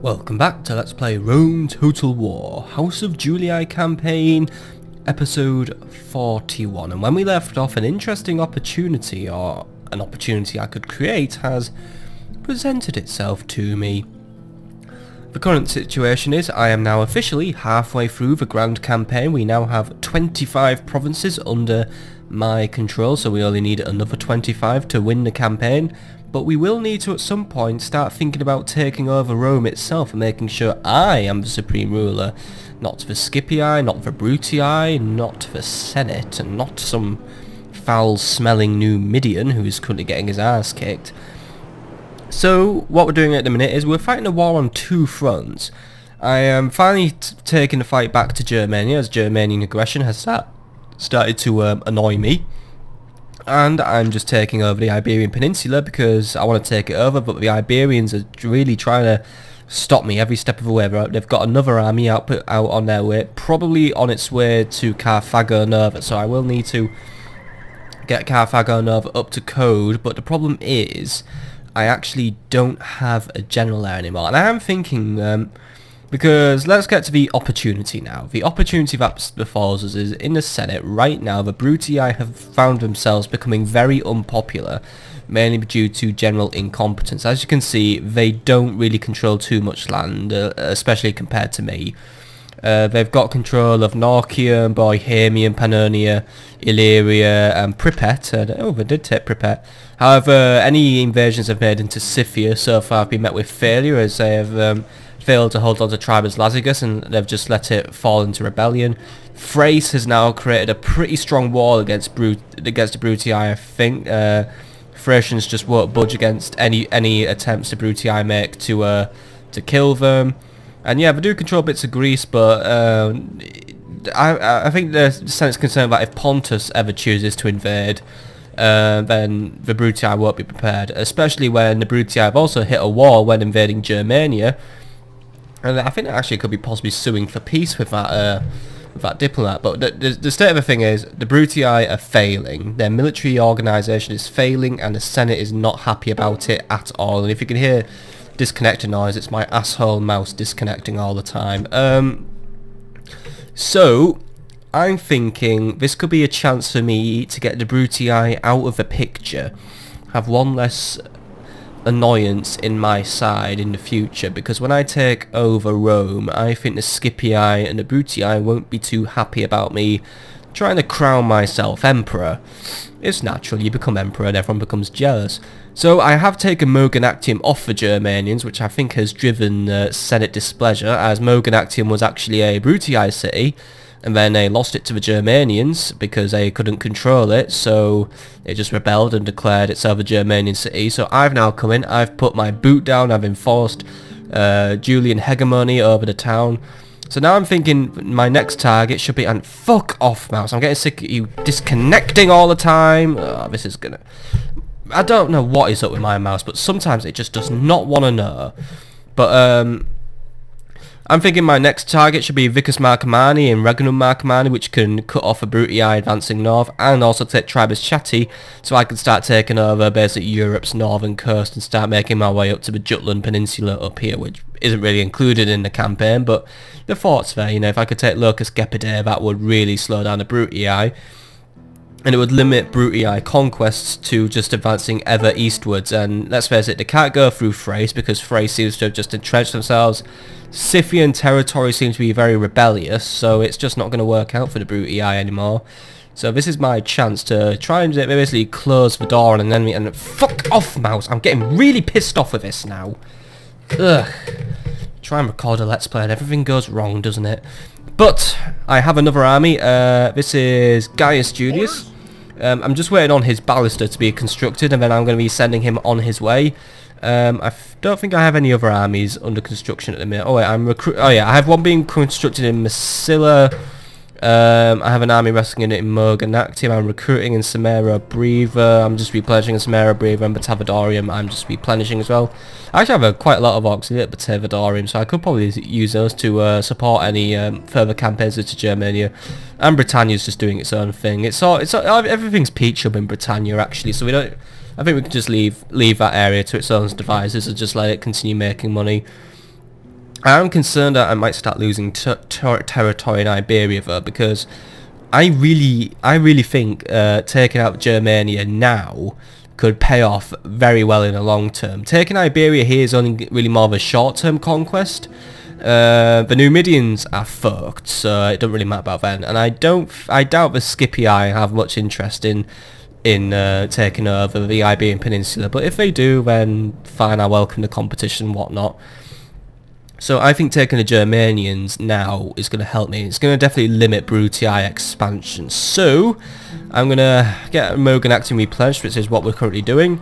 Welcome back to Let's Play Rome Total War, House of Julii campaign, episode 41. And when we left off, an interesting opportunity, or an opportunity I could create, has presented itself to me. The current situation is I am now officially halfway through the grand campaign. We now have 25 provinces under my control, so we only need another 25 to win the campaign. But we will need to at some point start thinking about taking over Rome itself and making sure I am the supreme ruler. Not the Scipii, not the Brutii, not the Senate, and not some foul-smelling new Midian who is currently getting his ass kicked. So what we're doing at the minute is we're fighting a war on two fronts. I am finally taking the fight back to Germania, as Germanian aggression has started to annoy me. And I'm just taking over the Iberian Peninsula because I want to take it over, but the Iberians are really trying to stop me every step of the way. They've got another army out on their way, probably on its way to Carthago Nova, so I will need to get Carthago Nova up to code, but the problem is I actually don't have a general there anymore. And I am thinking, because let's get to the opportunity now. The opportunity that befalls us is in the Senate right now. The Brutii have found themselves becoming very unpopular, mainly due to general incompetence. As you can see, they don't really control too much land, especially compared to me. They've got control of Norcia, Bohemia, Pannonia, Illyria, and Pripyat. Oh, they did take Pripyat. However, any invasions they've made into Scythia so far have been met with failure, as they have failed to hold on to Tribus Lazygus, and they've just let it fall into rebellion. Thrace has now created a pretty strong wall against the Brutii, I think. Thracians just won't budge against any attempts the Brutii make to kill them. And yeah, they do control bits of Greece, but I think the Senate's concerned that if Pontus ever chooses to invade, then the Brutii won't be prepared, especially when the Brutii have also hit a wall when invading Germania. And I think that actually could be possibly suing for peace with that diplomat. But the state of the thing is, the Brutii are failing. Their military organisation is failing, and the Senate is not happy about it at all. And if you can hear disconnecting noise, it's my asshole mouse disconnecting all the time. So I'm thinking this could be a chance for me to get the Brutii out of the picture, have one less annoyance in my side in the future, because when I take over Rome, I think the Scipii and the Brutii won't be too happy about me trying to crown myself emperor. It's natural, you become emperor and everyone becomes jealous. So I have taken Mogonactium off the Germanians, which I think has driven Senate displeasure, as Mogonactium was actually a Brutii city, and then they lost it to the Germanians because they couldn't control it, so they just rebelled and declared itself a Germanian city. So I've now come in, I've put my boot down, I've enforced Julian hegemony over the town. So now I'm thinking my next target should be, and fuck off, mouse, I'm getting sick of you disconnecting all the time. Oh, this is gonna... I don't know what is up with my mouse, but sometimes it just does not want to know. But I'm thinking my next target should be Vicus Marcomanni and Regnum Marcomanni, which can cut off a Brutii advancing north, and also take Tribus Chatti, so I can start taking over basically Europe's northern coast and start making my way up to the Jutland Peninsula up here, which isn't really included in the campaign, but the thought's there. You know, if I could take Locus Gepidae, that would really slow down the Brutii, and it would limit Brutii conquests to just advancing ever eastwards. And let's face it, they can't go through Thrace because Thrace seems to have just entrenched themselves. Scythian territory seems to be very rebellious, so it's just not going to work out for the Brutii anymore. So this is my chance to try and basically close the door on an enemy. And fuck off, mouse! I'm getting really pissed off with this now. Ugh. Try and record a Let's Play and everything goes wrong, doesn't it? But I have another army. This is Gaius Julius. I'm just waiting on his ballista to be constructed, and then I'm going to be sending him on his way. I don't think I have any other armies under construction at the minute. Oh wait, I have one being constructed in Massilla. I have an army resting in Mogonactium. I'm recruiting in Samara Breva. I'm just replenishing in Samara Breva, and Batavadorium I'm just replenishing as well. I actually have quite a lot of auxiliary at Batavadorium, so I could probably use those to support any further campaigns into Germania. And Britannia's just doing its own thing. It's everything's peach up in Britannia actually, so we don't. I think we can just leave that area to its own devices and just let it continue making money. I am concerned that I might start losing territory in Iberia though, because I really think taking out Germania now could pay off very well in the long term. Taking Iberia here is only really more of a short-term conquest. The Numidians are fucked, so it doesn't really matter about them. And I doubt the Scipii have much interest in taking over the Iberian Peninsula. But if they do, then fine, I welcome the competition and whatnot. So I think taking the Germanians now is going to help me. It's going to definitely limit Brutii expansion. So I'm going to get Mogan acting replenished, which is what we're currently doing.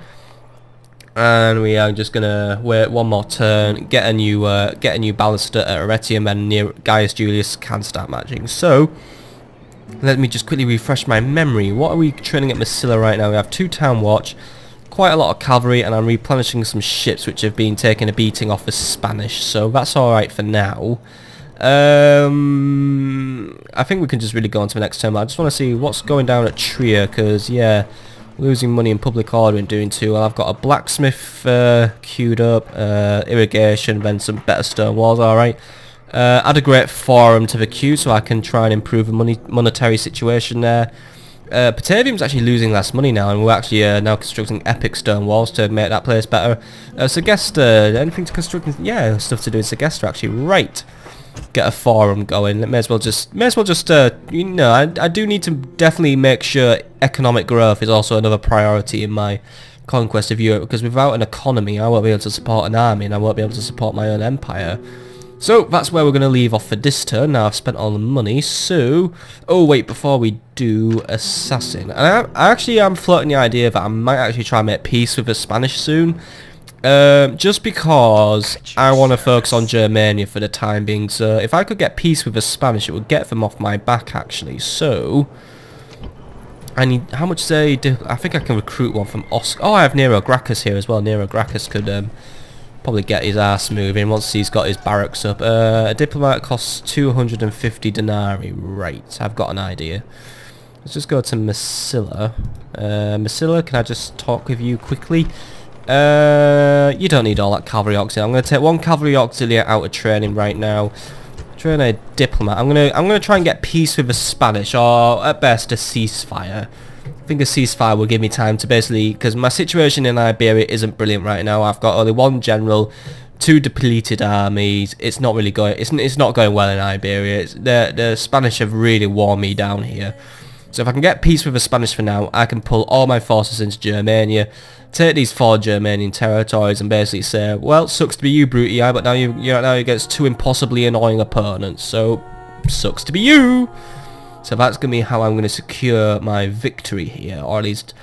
And we are just going to wait one more turn, get a new ballista at Arretium, and near Gaius Julius can start matching. So let me just quickly refresh my memory. What are we training at Massilla right now? We have 2 town watch, quite a lot of cavalry, and I'm replenishing some ships which have been taking a beating off the Spanish, so that's alright for now. I think we can just really go on to the next turn. I just want to see what's going down at Trier, because yeah, losing money in public order and doing too well. I've got a blacksmith queued up, irrigation, then some better stone walls, alright. Add a great forum to the queue so I can try and improve the monetary situation there. Batavium's actually losing less money now, and we're actually now constructing epic stone walls to make that place better. Segesta, anything to construct? Yeah, stuff to do in Segesta actually. Right, get a forum going. May as well just you know, I do need to definitely make sure economic growth is also another priority in my conquest of Europe, because without an economy I won't be able to support an army, and I won't be able to support my own empire. So that's where we're going to leave off for this turn. Now I've spent all the money, so... Oh wait, before we do Assassin. And I actually am floating the idea that I might actually try and make peace with the Spanish soon. Just because I want to focus on Germania for the time being. So if I could get peace with the Spanish, it would get them off my back actually. So... I need... How much say... I think I can recruit one from Oscar. Oh, I have Nero Gracchus here as well. Nero Gracchus could... probably get his ass moving once he's got his barracks up. A diplomat costs 250 denarii. Right, I've got an idea. Let's just go to Massilla. Massilla, can I just talk with you quickly? You don't need all that cavalry auxiliary. I'm going to take 1 cavalry auxiliary out of training right now. Train a diplomat. I'm gonna try and get peace with the Spanish, or at best a ceasefire. I think a ceasefire will give me time to basically, because my situation in Iberia isn't brilliant right now. I've got only 1 general, 2 depleted armies. It's not really going. It's not going well in Iberia. The Spanish have really worn me down here. So if I can get peace with the Spanish for now, I can pull all my forces into Germania, take these 4 Germanian territories, and basically say, well, sucks to be you, Brutii, but now you're now against 2 impossibly annoying opponents. So sucks to be you. So that's going to be how I'm going to secure my victory here, or at least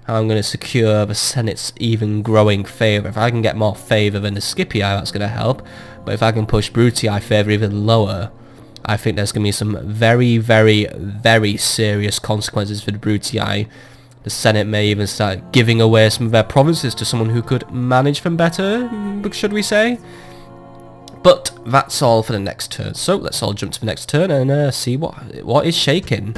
how I'm going to secure the Senate's even growing favour. If I can get more favour than the Scipii, that's going to help. But if I can push Brutii favour even lower, I think there's going to be some very, very, very serious consequences for the Brutii. The Senate may even start giving away some of their provinces to someone who could manage them better, should we say? But that's all for the next turn. So let's all jump to the next turn and see what is shaking.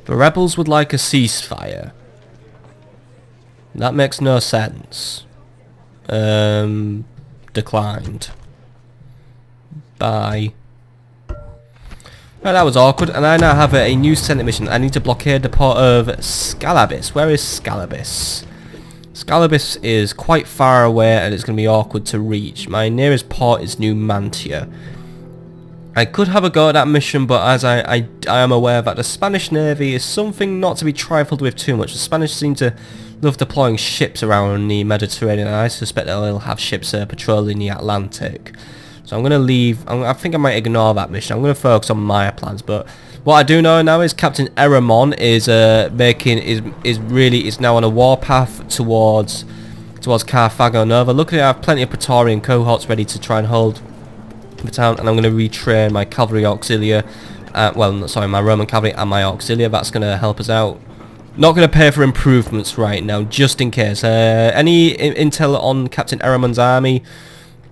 The rebels would like a ceasefire. That makes no sense. Declined. Bye. Right, that was awkward, and I now have a new Senate mission. I need to blockade the port of Scalabis. Where is Scalabis? Scalabis is quite far away, and it's going to be awkward to reach. My nearest port is Numantia. I could have a go at that mission, but as I am aware that the Spanish Navy is something not to be trifled with too much. The Spanish seem to love deploying ships around the Mediterranean, and I suspect they'll have ships patrolling the Atlantic. So I'm going to leave. I think I might ignore that mission. I'm going to focus on my plans. But what I do know now is Captain Eramon is is now on a warpath towards Carthago Nova. Luckily, I have plenty of Praetorian cohorts ready to try and hold the town, and I'm going to retrain my cavalry auxilia. Well, sorry, my Roman cavalry and my auxilia. That's going to help us out. Not going to pay for improvements right now, just in case. Any intel on Captain Eramon's army?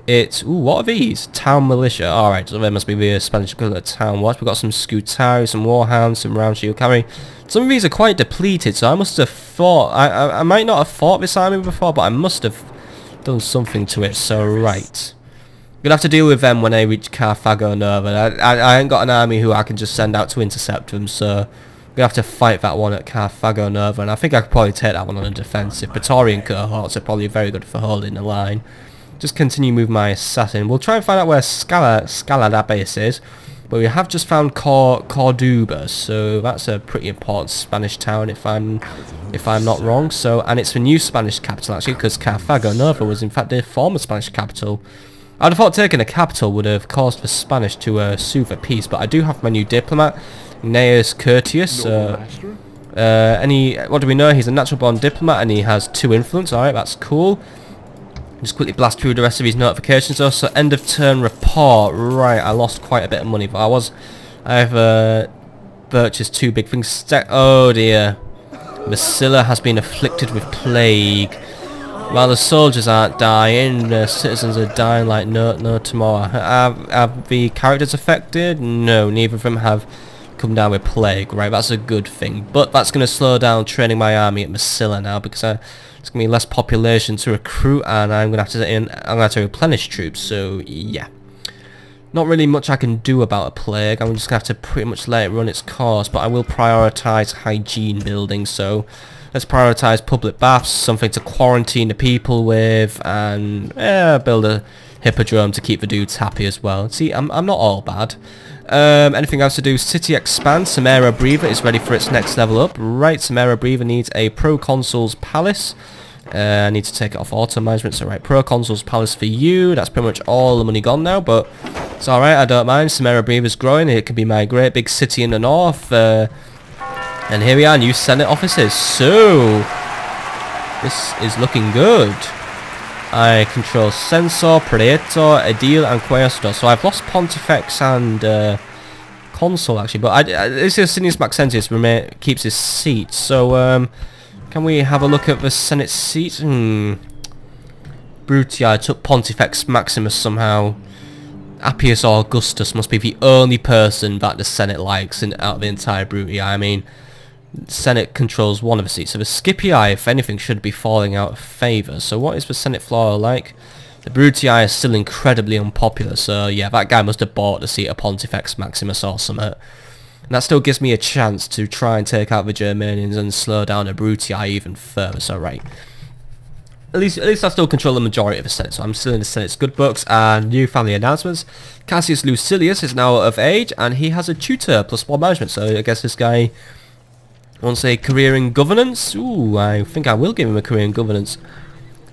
It's... Ooh, what are these? Town militia. Alright, so there must be the Spanish equivalent of town watch. We've got some Scutari, some Warhounds, some Round Shield Cavalry. Some of these are quite depleted, so I must have fought... I might not have fought this army before, but I must have done something to it, so right. I'm going to have to deal with them when I reach Carthago Nova. I ain't got an army who I can just send out to intercept them, so... I'm going to have to fight that one at Carthago Nova, and I think I could probably take that one on a defensive. Praetorian cohorts are probably very good for holding the line. Just continue moving my assassin. We'll try and find out where Scalada base is, but we have just found Corduba, so that's a pretty important Spanish town if I'm not wrong. So, and it's the new Spanish capital actually, because Carthago Nova was in fact the former Spanish capital. I'd have thought taking a capital would have caused the Spanish to sue for peace, but I do have my new diplomat, Gnaeus Curtius. What do we know? He's a natural born diplomat and he has 2 influence. Alright, that's cool. Just quickly blast through the rest of these notifications though. So end of turn report. Right, I lost quite a bit of money, but I've purchased 2 big things. Oh dear. Massilla has been afflicted with plague. While the soldiers aren't dying, the citizens are dying like no tomorrow. Have the characters affected? No, neither of them have come down with plague. Right, that's a good thing. But that's going to slow down training my army at Massilla now, because it's going to be less population to recruit, and I'm going to have to replenish troops. So yeah, not really much I can do about a plague. I'm just going to have to pretty much let it run its course. But I will prioritise hygiene building. So let's prioritise public baths, something to quarantine the people with, and build a hippodrome to keep the dudes happy as well. See, I'm not all bad. Anything else to do? City expand. Samara Breather is ready for its next level up. Right, Samara Breather needs a proconsul's palace. I need to take it off auto management. So right, proconsul's palace for you. That's pretty much all the money gone now, but it's alright, I don't mind. Samara Breather's growing. It could be my great big city in the north. And here we are, new Senate offices. So this is looking good. I control Censor, Praetor, Edile, and Quaestor. So I've lost Pontifex and Consul actually, but this is Sinius Maxentius keeps his seat. So can we have a look at the Senate seat? Brutii, I took Pontifex Maximus somehow. Appius Augustus must be the only person that the Senate likes out of the entire Brutii. I mean, Senate controls one of the seats, so the Scipii, if anything, should be falling out of favour. So what is the Senate floor like? The Brutii is still incredibly unpopular, so yeah, that guy must have bought the seat of Pontifex Maximus or something. And that still gives me a chance to try and take out the Germanians and slow down the Brutii even further, so right. At least I still control the majority of the Senate, so I'm still in the Senate's good books. And new family announcements. Cassius Lucilius is now of age, and he has a tutor plus 1 management, so I guess this guy wants a career in governance. Ooh, I think I will give him a career in governance.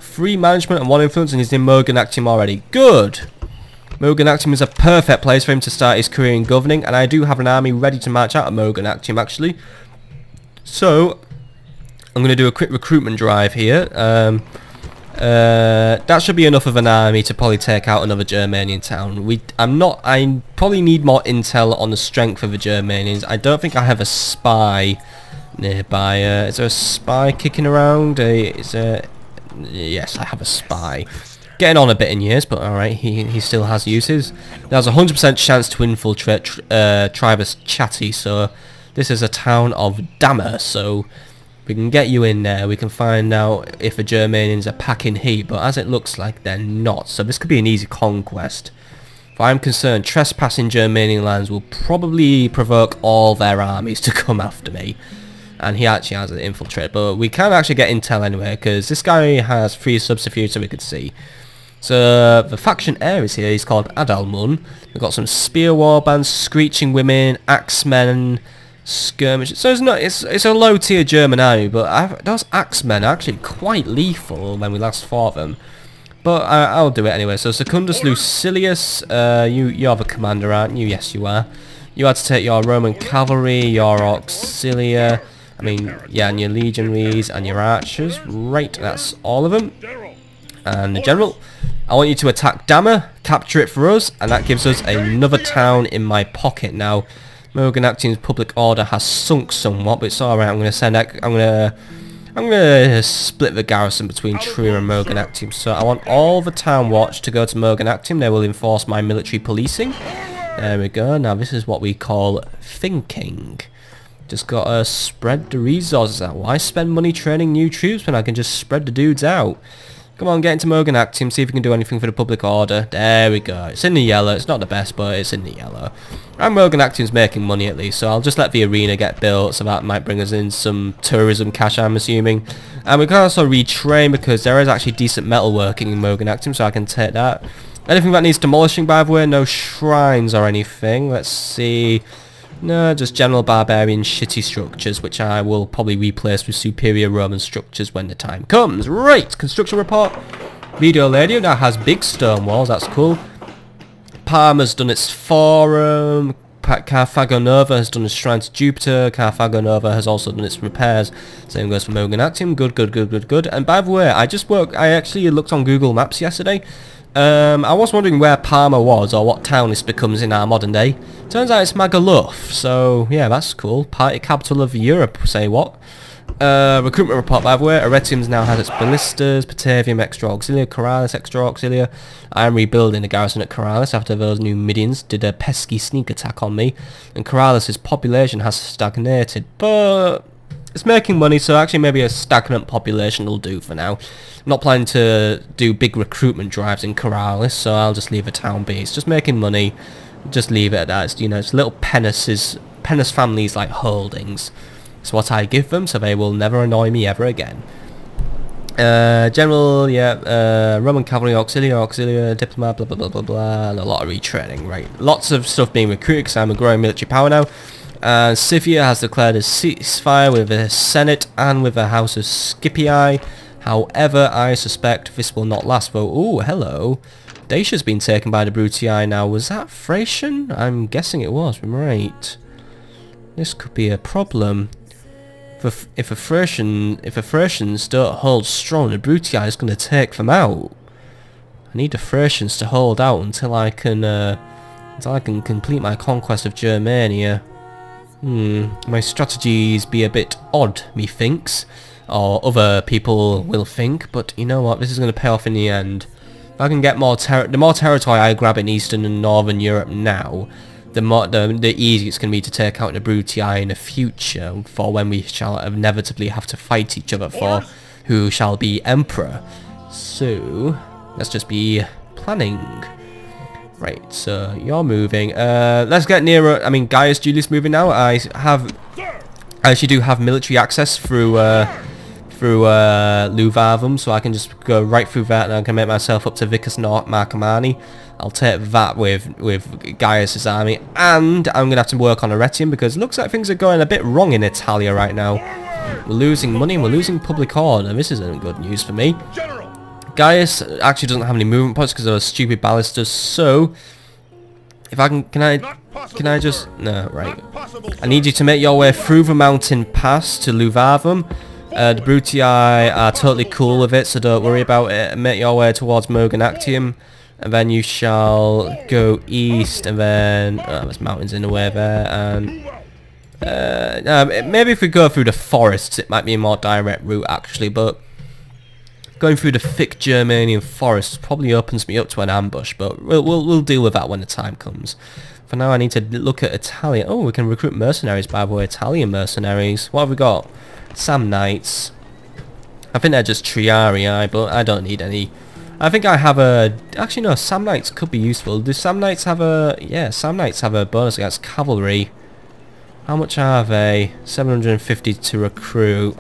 3 management and 1 influence, and he's in Mogonactium already. Good! Mogonactium is a perfect place for him to start his career in governing, and I do have an army ready to march out of Mogonactium actually. So I'm going to do a quick recruitment drive here. That should be enough of an army to probably take out another Germanian town. I probably need more intel on the strength of the Germanians. I don't think I have a spy nearby. Is there a spy kicking around? Yes, I have a spy. Getting on a bit in years, but alright, he still has uses. There's a 100% chance to infiltrate Tribus Chatti, so this is a town of Dammer, so we can get you in there. We can find out if the Germanians are packing heat, but as it looks like they're not, so this could be an easy conquest. If I'm concerned, trespassing Germanian lands will probably provoke all their armies to come after me. And he actually has an infiltrate, but we can actually get intel anyway, because this guy has 3 subterfuge, so we could see. So the faction heir is here. He's called Adalmun. We've got some spear warbands, screeching women, axemen, skirmishers. So it's a low tier German army, but those axemen are actually quite lethal when we last fought them. But I'll do it anyway. So Secundus Lucilius, you're the commander, aren't you? Yes, you are. You had to take your Roman cavalry, your auxilia, I mean, yeah, and your legionaries and your archers. Right, that's all of them. And the general, I want you to attack Dama, capture it for us, and that gives us another town in my pocket now. Mogonactium's public order has sunk somewhat, but it's alright. I'm gonna split the garrison between Trier and Mogonactium. So I want all the town watch to go to Mogonactium. They will enforce my military policing. There we go. Now this is what we call thinking. Just gotta spread the resources out. Why spend money training new troops when I can just spread the dudes out? Come on, get into Mogonactium, see if we can do anything for the public order. There we go. It's in the yellow. It's not the best, but it's in the yellow. And Mogonactium's making money at least, so I'll just let the arena get built, so that might bring us in some tourism cash, I'm assuming. And we can also retrain, because there is actually decent metalworking in Mogonactium, so I can take that. Anything that needs demolishing, by the way? No shrines or anything. Let's see. No, just general barbarian shitty structures, which I will probably replace with superior Roman structures when the time comes. Right, construction report. Video Lady now has big stone walls, that's cool. Parma's done its forum. Carthago Nova has done its shrine to Jupiter. Carthago Nova has also done its repairs. Same goes for Mogonactium. Good, good, good, good, good. And by the way, I actually looked on Google Maps yesterday. I was wondering where Parma was, or what town this becomes in our modern day. Turns out it's Magaluf, so yeah, that's cool. Party capital of Europe, say what? Recruitment report, by the way. Arretium now has its ballistas, Patavium extra auxilia, Corralis extra auxilia. I am rebuilding the garrison at Corralis after those new Midians did a pesky sneak attack on me, and Corralis' population has stagnated, but it's making money, so actually maybe a stagnant population will do for now. I'm not planning to do big recruitment drives in Corralis, so I'll just leave a town be. It's just making money. Just leave it at that. It's, you know, it's little pennis families like holdings. It's what I give them, so they will never annoy me ever again. General, yeah, Roman cavalry, auxilia, diplomat, blah blah blah blah blah, and a lot of retraining, right? Lots of stuff being recruited because I'm a growing military power now. And Scythia has declared a ceasefire with the Senate and with the House of Scipii. However, I suspect this will not last though. Ooh, hello. Dacia's been taken by the Brutii now. Was that Thracian? I'm guessing it was, right. This could be a problem. If the Thracians don't hold strong, the Brutii is going to take them out. I need the Thracians to hold out until I can complete my conquest of Germania. My strategies be a bit odd, methinks, or other people will think, but you know what, this is going to pay off in the end. If I can get the more territory I grab in Eastern and Northern Europe now, the easier it's going to be to take out the Brutii in the future, for when we shall inevitably have to fight each other for who shall be emperor. So, let's just be planning. Right, so you're moving. Let's get nearer. I mean, Gaius Julius moving now. I actually do have military access through Luvavum, so I can just go right through that, and I can make myself up to Vicus Marcomanni. I'll take that with Gaius' army, and I'm gonna have to work on Arretium because it looks like things are going a bit wrong in Italia right now. We're losing money and we're losing public order. This isn't good news for me. Gaius actually doesn't have any movement points because of those stupid ballistas, so if I can I just, no, right. I need you to make your way through the mountain pass to Luvavum. The Brutii are totally cool with it, so don't worry about it. Make your way towards Mogonactium, and then you shall go east, and then there's mountains in the way there, and maybe if we go through the forests, it might be a more direct route actually, but going through the thick Germanian forests probably opens me up to an ambush, but we'll deal with that when the time comes. For now, I need to look at Italian. Oh, we can recruit mercenaries, by the way. Italian mercenaries. What have we got? Samnites. I think they're just Triarii, but I don't need any. I think I have a... Actually, no, Samnites could be useful. Do Samnites have a... Yeah, Samnites have a bonus against cavalry. How much are they? 750 to recruit.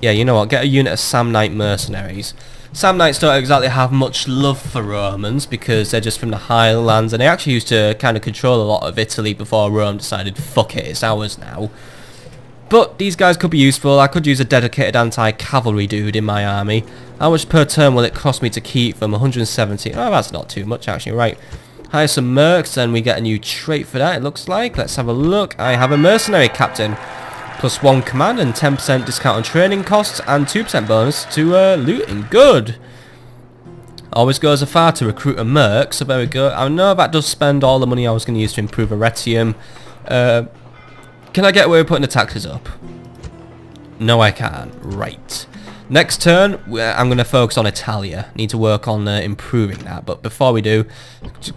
Yeah, you know what, get a unit of Samnite mercenaries. Samnites don't exactly have much love for Romans because they're just from the highlands, and they actually used to kind of control a lot of Italy before Rome decided, fuck it, it's ours now. But these guys could be useful. I could use a dedicated anti-cavalry dude in my army. How much per turn will it cost me to keep them? 170. Oh, that's not too much actually, right. Hire some mercs, and we get a new trait for that, it looks like. Let's have a look. I have a mercenary captain. +1 command and 10% discount on training costs and 2% bonus to looting. Good. Always goes afar to recruit a merc, so there we go. I know that does spend all the money I was going to use to improve Arretium. Can I get away with putting the taxes up? No, I can't. Right. Next turn, I'm going to focus on Italia. Need to work on improving that. But before we do,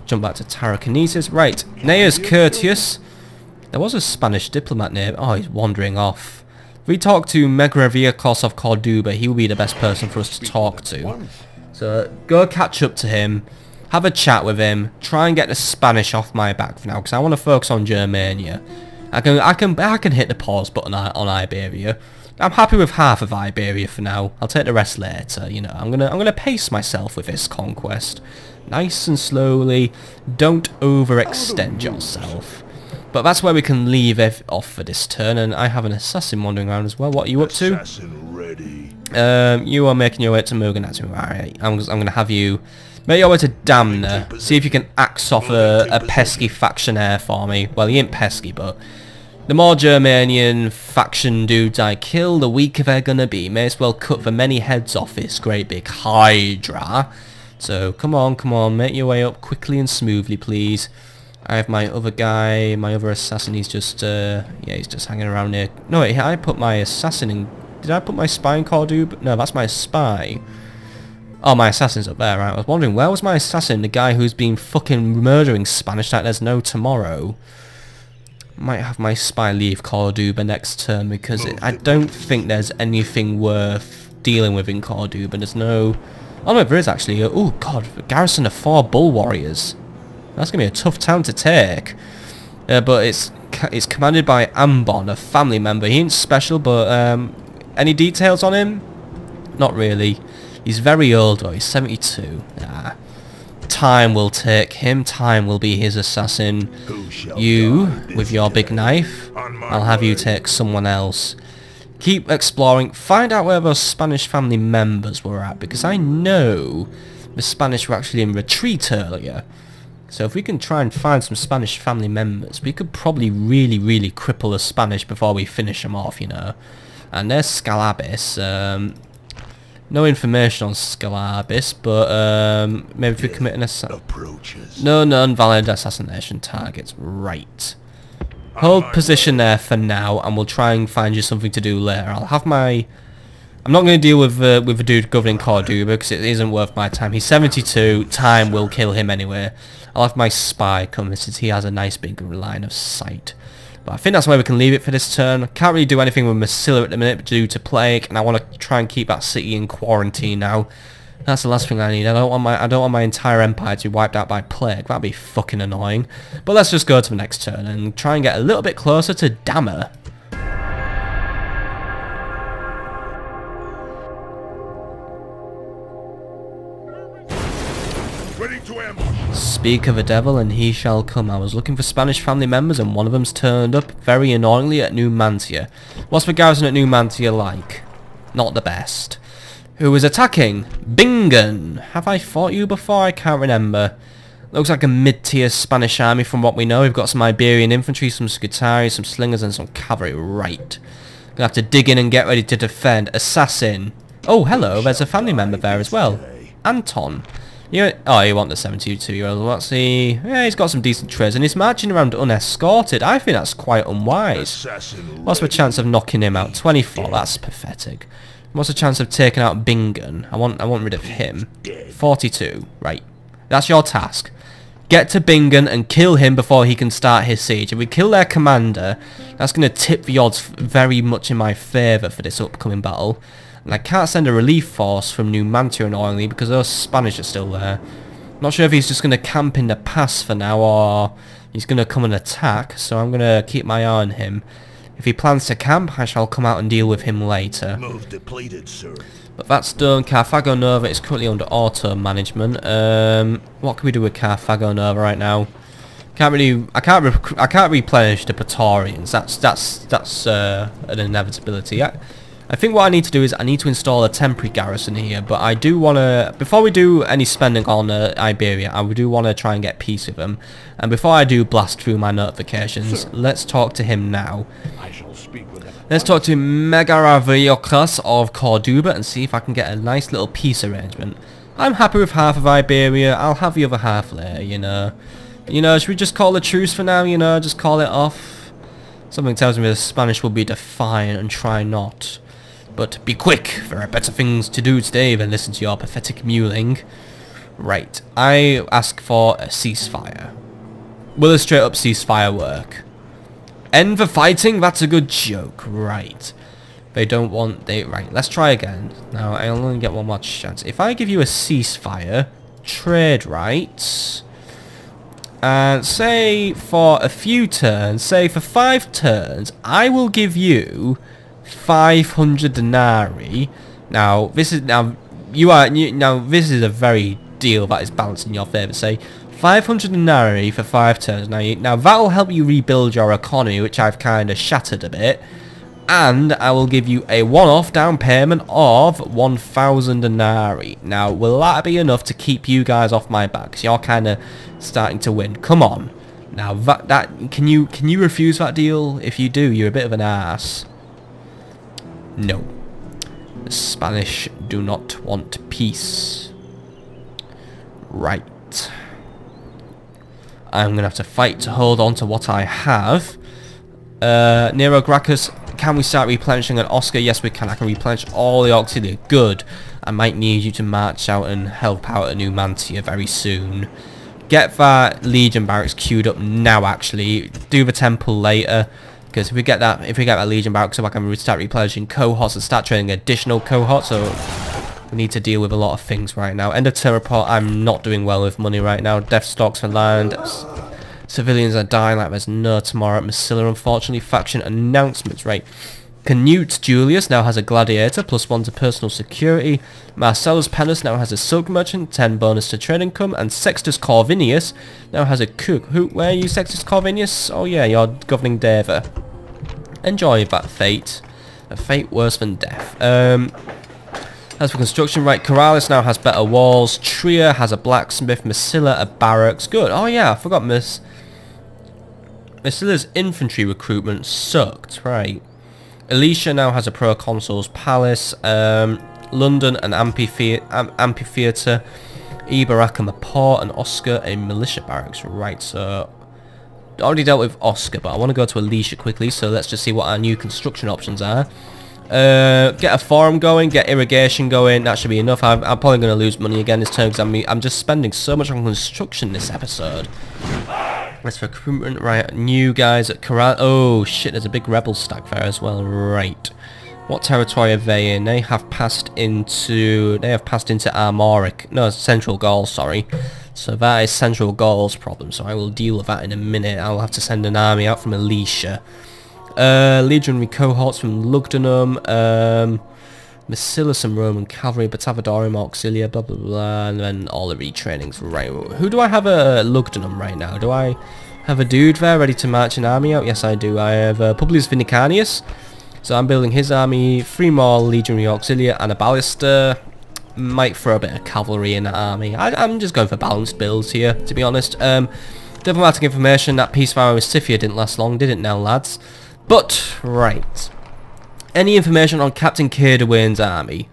jump back to Tarraconensis. Right. Gnaeus Curtius. There was a Spanish diplomat near. Oh, he's wandering off. If we talk to Megraviakos of Corduba, he will be the best person for us to talk to. So go catch up to him. Have a chat with him. Try and get the Spanish off my back for now, because I want to focus on Germania. I can hit the pause button on Iberia. I'm happy with half of Iberia for now. I'll take the rest later. You know, I'm gonna pace myself with this conquest, nice and slowly. Don't overextend yourself. But that's where we can leave it off for this turn. And I have an assassin wandering around as well. What are you up to? Assassin ready. You are making your way to Morganatsu. Alright, I'm gonna have you make your way to Damner. See if you can axe off a pesky factionaire for me. Well, he ain't pesky, but the more Germanian faction dudes I kill, the weaker they're gonna be. May as well cut the many heads off this great big hydra. So come on, make your way up quickly and smoothly, please. I have my other guy, my other assassin. He's just yeah, he's just hanging around here. No, wait, I put my assassin in. Did I put my spy in Cordoba? No, that's my spy. Oh, my assassin's up there, right? I was wondering, where was my assassin? The guy who's been fucking murdering Spanish like there's no tomorrow. Might have my spy leave Cordoba next turn, because I don't think there's anything worth dealing with in Cordoba. There's no... Oh no, there is actually. Oh god, a garrison of 4 bull warriors. That's going to be a tough town to take. But it's commanded by Ambon, a family member. He ain't special, but any details on him? Not really. He's very old though, he's 72. Nah. Time will take him, time will be his assassin. You, with your big knife, I'll have you take someone else. Keep exploring, find out where those Spanish family members were at, because I know the Spanish were actually in retreat earlier. So if we can try and find some Spanish family members, we could probably really cripple the Spanish before we finish them off, you know. And there's Scalabis. No information on Scalabis, but maybe if we commit an assassination. No invalid assassination targets. Right. Hold position there for now, and we'll try and find you something to do later. I'll have my... I'm not going to deal with the dude governing Cordoba, because it isn't worth my time. He's 72. Time will kill him anyway. I'll have my spy come, since he has a nice big line of sight. But I think that's where we can leave it for this turn. Can't really do anything with Massilla at the minute due to plague, and I want to try and keep that city in quarantine now. That's the last thing I need. I don't want my entire empire to be wiped out by plague. That'd be fucking annoying. But let's just go to the next turn and try and get a little bit closer to Dammer. Ready to ambush. Speak of a devil and he shall come. I was looking for Spanish family members and one of them's turned up very annoyingly at Numantia. What's the garrison at Numantia like? Not the best. Who is attacking? Bingen. Have I fought you before? I can't remember. Looks like a mid-tier Spanish army from what we know. We've got some Iberian infantry, some Scutari, some slingers and some cavalry. Right. Gonna have to dig in and get ready to defend. Assassin. Oh, hello. There's a family member there as well. Anton. Oh, you want the 72-year-old. What's he? Yeah, he's got some decent traits, and he's marching around unescorted. I think that's quite unwise. What's the chance of knocking him out? 24. That's pathetic. What's the chance of taking out Bingen? I want rid of him. 42. Right. That's your task. Get to Bingen and kill him before he can start his siege. If we kill their commander, that's going to tip the odds very much in my favour for this upcoming battle. And I can't send a relief force from Numantia annoyingly because those Spanish are still there. Not sure if he's just going to camp in the pass for now or he's going to come and attack, so I'm going to keep my eye on him. If he plans to camp, I shall come out and deal with him later. Move depleted, sir. But that's done. Carthago Nova is currently under auto management. What can we do with Carthago Nova right now? I can't replenish the Praetorians. That's an inevitability. I think what I need to do is I need to install a temporary garrison here, but I do want to, before we do any spending on Iberia, I do want to try and get peace with them. And before I do blast through my notifications, let's talk to him now. I shall speak with him. Let's talk to Megaraviokas of Corduba and see if I can get a nice little peace arrangement. I'm happy with half of Iberia. I'll have the other half later, you know. You know, should we just call a truce for now, you know? Just call it off. Something tells me the Spanish will be defiant and try not. But be quick. There are better things to do today than listen to your pathetic mewling. Right. I ask for a ceasefire. Will a straight up ceasefire work? End the fighting? That's a good joke. Right. They don't want... Right, let's try again. Now, I only get one more chance. If I give you a ceasefire, trade rights, and say for a few turns, say for 5 turns, I will give you 500 denarii. Now, this is... Now, this is a very deal that is balanced in your favour. Say 500 denarii for 5 turns. Now that'll help you rebuild your economy, which I've kind of shattered a bit. And I will give you a one-off down payment of 1,000 denarii. Now, will that be enough to keep you guys off my back? Because you're kind of starting to win. Come on. Now, can you refuse that deal? If you do, you're a bit of an ass. No. The Spanish do not want peace. Right. I'm going to have to fight to hold on to what I have. Nero Gracchus, can we start replenishing an Oscar? Yes, we can. I can replenish all the auxilia. Good. I might need you to march out and help out at Numantia very soon. Get that Legion barracks queued up now, actually. Do the temple later. Because if we get that Legion barracks up, I can start replenishing cohorts and start training additional cohorts. So we need to deal with a lot of things right now. End of term report. I'm not doing well with money right now. Death stocks for land. Civilians are dying like there's no tomorrow at Massilia, unfortunately. Faction announcements, right. Canute Julius now has a gladiator, +1 to personal security. Marcellus Pennus now has a silk merchant, 10 bonus to trade income. And Sextus Corvinius now has a cook. Where are you, Sextus Corvinius? Oh yeah, you're governing Deva. Enjoy that fate. A fate worse than death. As for construction, right, Corrales now has better walls. Trier has a blacksmith. Massilia a barracks. Good. Oh yeah, I forgot Massilia's infantry recruitment sucked, right. Alicia now has a proconsul's palace. London an amphitheatre. Ibaracum a port, and Oscar a militia barracks. Right, so already dealt with Oscar, but I want to go to Alicia quickly, so let's just see what our new construction options are. Get a forum going, get irrigation going, that should be enough. I'm probably going to lose money again this turn because I'm just spending so much on construction this episode. As for recruitment, right, new guys at Corral. Oh shit, there's a big rebel stack there as well, right. What territory are they in? They have passed into Armoric, no, Central Gaul, sorry. So that is Central Gaul's problem, so I will deal with that in a minute. I'll have to send an army out from Alicia. Legionary cohorts from Lugdunum, Massilia some Roman cavalry, Batavadorium auxilia, blah blah blah, and then all the retrainings. Right, who do I have at Lugdunum right now? Do I have a dude there ready to march an army out? Yes, I do. I have Publius Vinicanius, so I'm building his army, 3 more legionary auxilia, and a ballista. Might throw a bit of cavalry in that army. I'm just going for balanced builds here, to be honest. Diplomatic information, that peace vow with Scythia didn't last long, did it now, lads? But, right. Any information on Captain Caedwyn's army?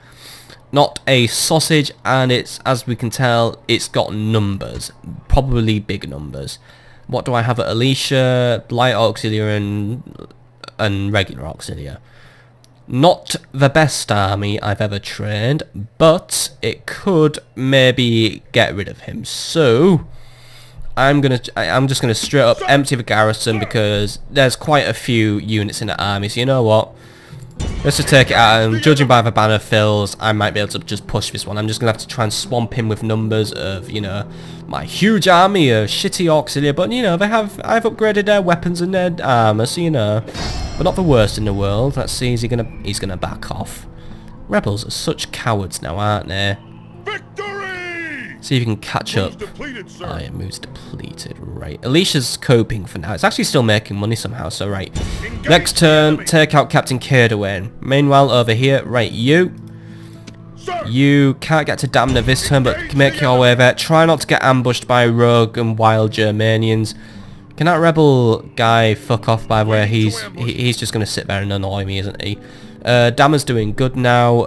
Not a sausage, and it's, as we can tell, it's got numbers. Probably big numbers. What do I have at Alicia? Light Auxilia and regular Auxilia. Not the best army I've ever trained, but it could maybe get rid of him. So I'm just gonna straight up empty the garrison because there's quite a few units in the army. So you know what? Let's just take it out, and judging by the banner fills, I might be able to just push this one. I'm just gonna have to try and swamp him with numbers of, you know, my huge army of shitty auxilia. But you know, I've upgraded their weapons and their armor, so you know, but not the worst in the world. Let's see, he's gonna back off. Rebels are such cowards now, aren't they? See if you can catch up. Depleted, sir. Oh yeah, moves depleted, right. Alicia's coping for now. It's actually still making money somehow, so right. Engage Next turn, take out Captain Caedwyn. Meanwhile, over here, right, you can't get to Damna this turn, but make your way there. Try not to get ambushed by rogue and wild Germanians. Can that rebel guy fuck off, by the way? He's just going to sit there and annoy me, isn't he? Damna's doing good now.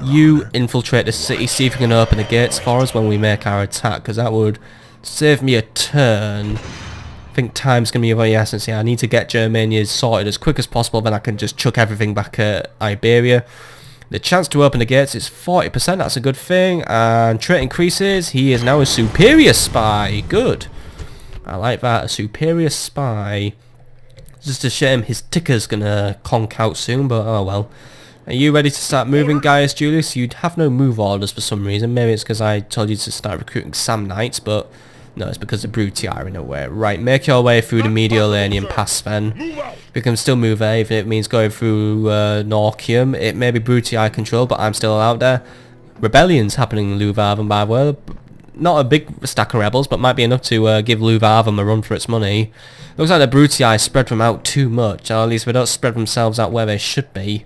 You infiltrate the city, see if you can open the gates for us when we make our attack, because that would save me a turn. I think time's going to be of the essence here. I need to get Germania sorted as quick as possible, then I can just chuck everything back at Iberia. The chance to open the gates is 40%, that's a good thing, and trait increases. He is now a superior spy. Good. I like that, a superior spy. Just a shame his ticker's going to conk out soon, but oh well. Are you ready to start moving, guys, Julius? You'd have no move orders for some reason. Maybe it's because I told you to start recruiting Sam Knights, but no, it's because the Brutii are in a way. Right, make your way through the Mediterranean Pass then. We can still move there, even if it means going through Norcium. It may be Brutii control, but I'm still out there. Rebellions happening in Leuvarden, by the way. Not a big stack of rebels, but might be enough to give Leuvarden a run for its money. Looks like the Brutii spread them out too much, or at least they don't spread themselves out where they should be.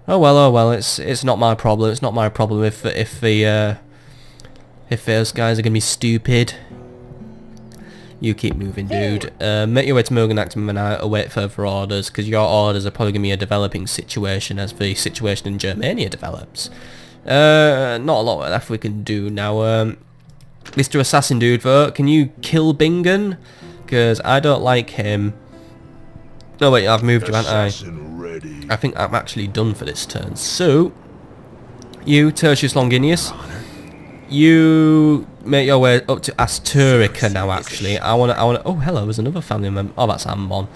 Oh well, it's not my problem. It's not my problem if those guys are gonna be stupid. You keep moving, dude. Make your way to Morganactum and I await further orders, because your orders are probably gonna be a developing situation as the situation in Germania develops. Not a lot left we can do now. Mr. Assassin dude, though, can you kill Bingen? Because I don't like him. No wait, I've moved you, haven't I? I think I'm actually done for this turn. So, you, Tertius Longinius, you make your way up to Asturica now. Actually, I wanna. Oh, hello, there's another family member. Oh, that's Ambon.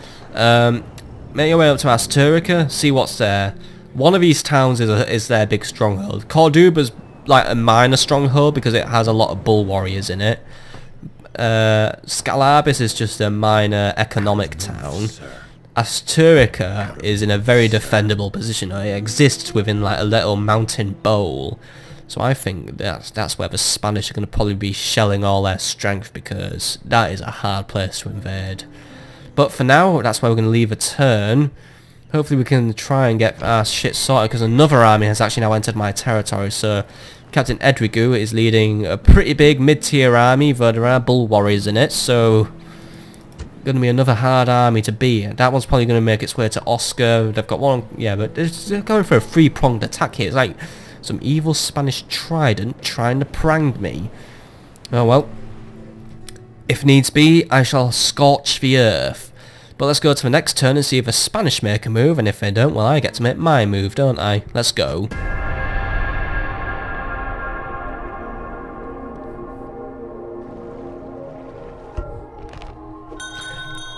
Make your way up to Asturica. See what's there. One of these towns is their big stronghold. Corduba's like a minor stronghold because it has a lot of bull warriors in it. Scalabis is just a minor economic town. Asturica is in a very defendable position. It exists within like a little mountain bowl. So I think that's where the Spanish are going to probably be shelling all their strength, because that is a hard place to invade. But for now, that's where we're going to leave a turn. Hopefully we can try and get our shit sorted, because another army has actually now entered my territory. So Captain Edrigu is leading a pretty big mid-tier army, though there are bull warriors in it. So going to be another hard army to beat. That one's probably going to make its way to Oscar. They've got one, yeah, but they're going for a three-pronged attack here. It's like some evil Spanish trident trying to prang me. Oh well. If needs be, I shall scorch the earth. But let's go to the next turn and see if the Spanish make a move, and if they don't, well, I get to make my move, don't I? Let's go.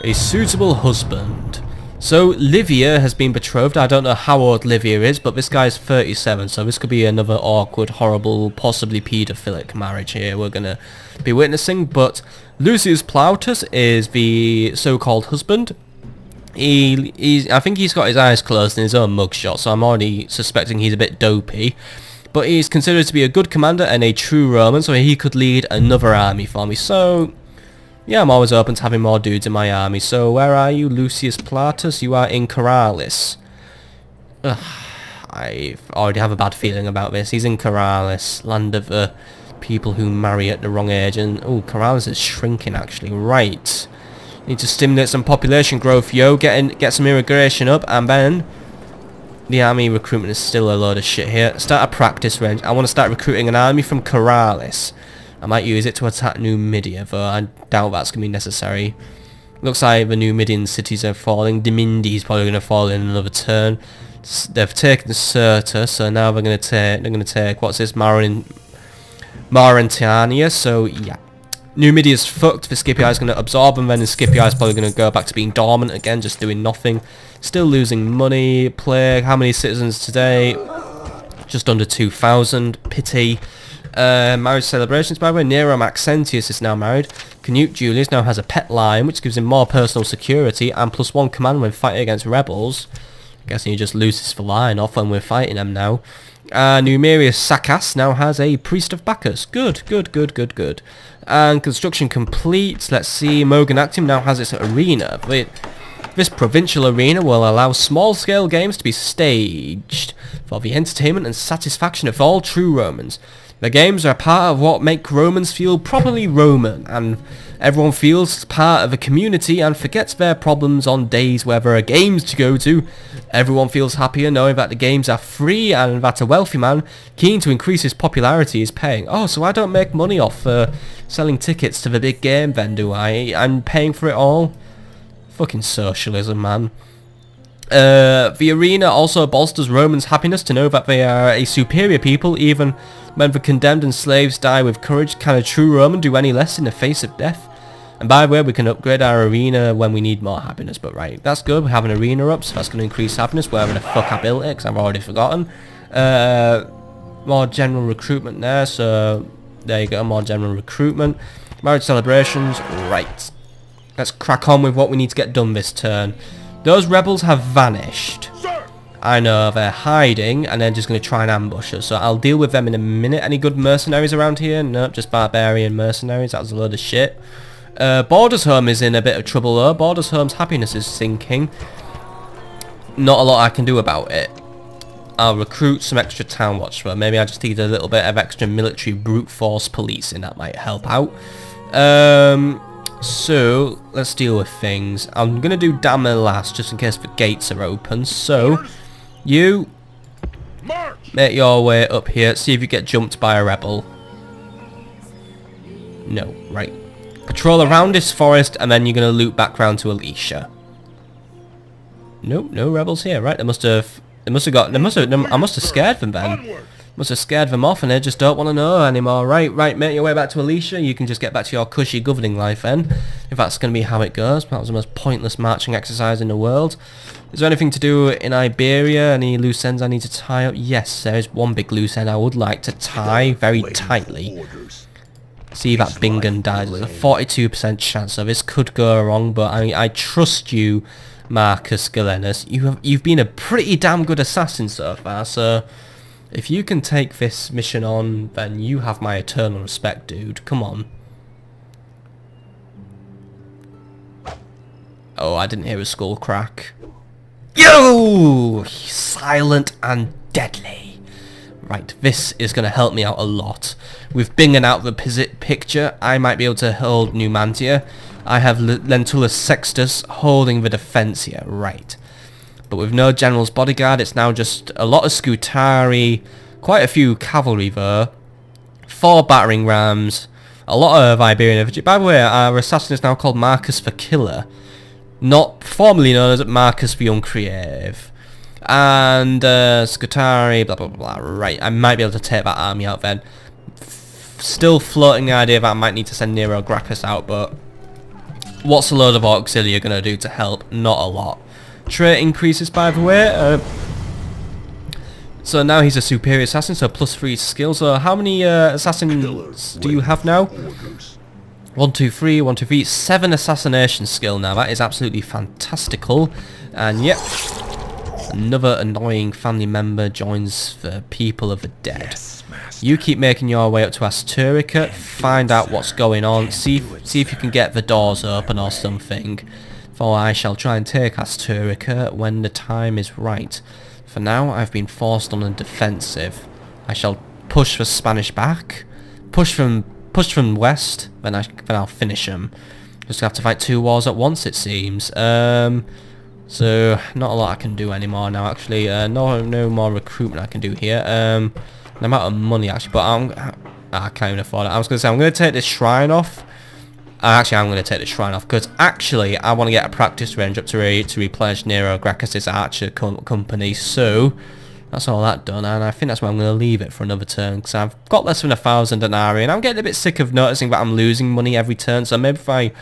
A suitable husband. So Livia has been betrothed. I don't know how old Livia is, but this guy's 37, so this could be another awkward, horrible, possibly paedophilic marriage here we're gonna be witnessing. But Lucius Plautus is the so-called husband. I think he's got his eyes closed in his own mugshot, so I'm already suspecting he's a bit dopey. But he's considered to be a good commander and a true Roman, so he could lead another army for me. So yeah, I'm always open to having more dudes in my army. So where are you, Lucius Plautus? You are in Corralis. Ugh, I already have a bad feeling about this. He's in Corralis, land of people who marry at the wrong age. And oh, Corralis is shrinking actually. Right, need to stimulate some population growth, yo. Get some immigration up, and then the army recruitment is still a load of shit here. Start a practice range. I want to start recruiting an army from Corralis. I might use it to attack Numidia, though I doubt that's going to be necessary. Looks like the Numidian cities are falling. Dimindi's probably going to fall in another turn. They've taken Cirta, so now they're going to take what's this, Mauritania. So yeah, Numidia's fucked. The Scipii is going to absorb them, then the Scipii is probably going to go back to being dormant again, just doing nothing. Still losing money. Plague. How many citizens today? Just under 2,000. Pity. Marriage celebrations, by the way. Nero Maxentius is now married. Canute Julius now has a pet lion, which gives him more personal security and +1 command when fighting against rebels. Guessing he just loses the lion off when we're fighting them now. Numerius Sacas now has a priest of Bacchus. Good. And construction complete. Let's see, Moganactum now has its arena. This provincial arena will allow small-scale games to be staged for the entertainment and satisfaction of all true Romans. The games are a part of what make Romans feel properly Roman, and everyone feels part of a community and forgets their problems on days where there are games to go to. Everyone feels happier knowing that the games are free and that a wealthy man, keen to increase his popularity, is paying. Oh, so I don't make money off selling tickets to the big game then, do I? I'm paying for it all? Fucking socialism, man. The arena also bolsters Romans' happiness to know that they are a superior people, even when the condemned and slaves die with courage. Can a true Roman do any less in the face of death? And by the way, we can upgrade our arena when we need more happiness, but right, that's good. We have an arena up, so that's going to increase happiness. Wherever the fuck I built it, because I've already forgotten. More general recruitment there, so there you go, more general recruitment. Marriage celebrations, right. Let's crack on with what we need to get done this turn. Those rebels have vanished. Sir! I know, they're hiding, and they're just going to try and ambush us, so I'll deal with them in a minute. Any good mercenaries around here? Nope, just barbarian mercenaries, that was a load of shit. Borders Home is in a bit of trouble though. Borders Home's happiness is sinking. Not a lot I can do about it. I'll recruit some extra town watch, but maybe I just need a little bit of extra military brute force policing, that might help out. So let's deal with things. I'm gonna do Dammer last, just in case the gates are open. So you March! make your way up here, see if you get jumped by a rebel. No, right. Patrol around this forest, and then you're gonna loop back round to Alicia. Nope, no rebels here. Right, I must have scared them then. Onward! Must have scared them off, and they just don't want to know anymore. Right, make your way back to Alicia. You can just get back to your cushy governing life then, if that's going to be how it goes. That was the most pointless marching exercise in the world. Is there anything to do in Iberia? Any loose ends I need to tie up? Yes, there is one big loose end I would like to tie very tightly. See that Bingen dies. There's a 42% chance, so this could go wrong, but I trust you, Marcus Galenus. You've been a pretty damn good assassin so far, so if you can take this mission on, then you have my eternal respect, dude. Come on. Oh, I didn't hear a skull crack. Yo! Silent and deadly. Right, this is going to help me out a lot. With Bingen out of the picture, I might be able to hold Numantia. I have Lentulus Sextus holding the defense here, right. But with no general's bodyguard, it's now just a lot of Scutari, quite a few cavalry though, 4 battering rams, a lot of Iberian infantry. By the way, our assassin is now called Marcus the Killer, not formerly known as Marcus the Uncreative. And Scutari, blah blah blah. Right, I might be able to take that army out then. Still floating the idea that I might need to send Nero Gracchus out, but what's a load of auxilia going to do to help? Not a lot. Trait increases, by the way. So now he's a superior assassin, so +3 skills. So how many assassins do you have now? 1, 2, 3, 1, 2, 3, 7 assassination skill now. That is absolutely fantastical. And yep, another annoying family member joins the people of the dead. You keep making your way up to Asturica, find out what's going on, see if you can get the doors open or something. For I shall try and take Asturica when the time is right. For now, I've been forced on a defensive. I shall push the Spanish back, push from west, then I'll finish them. Just have to fight 2 wars at once, it seems. So not a lot I can do anymore now. Actually, no more recruitment I can do here. No amount of money actually, but I can't even afford it. I was going to say I'm going to take this shrine off. Actually, I'm going to take the shrine off because actually I want to get a practice range up to replenish Nero Gracchus' archer company. So that's all that done, and I think that's where I'm going to leave it for another turn because I've got less than 1,000 denarii, and I'm getting a bit sick of noticing that I'm losing money every turn. So maybe if I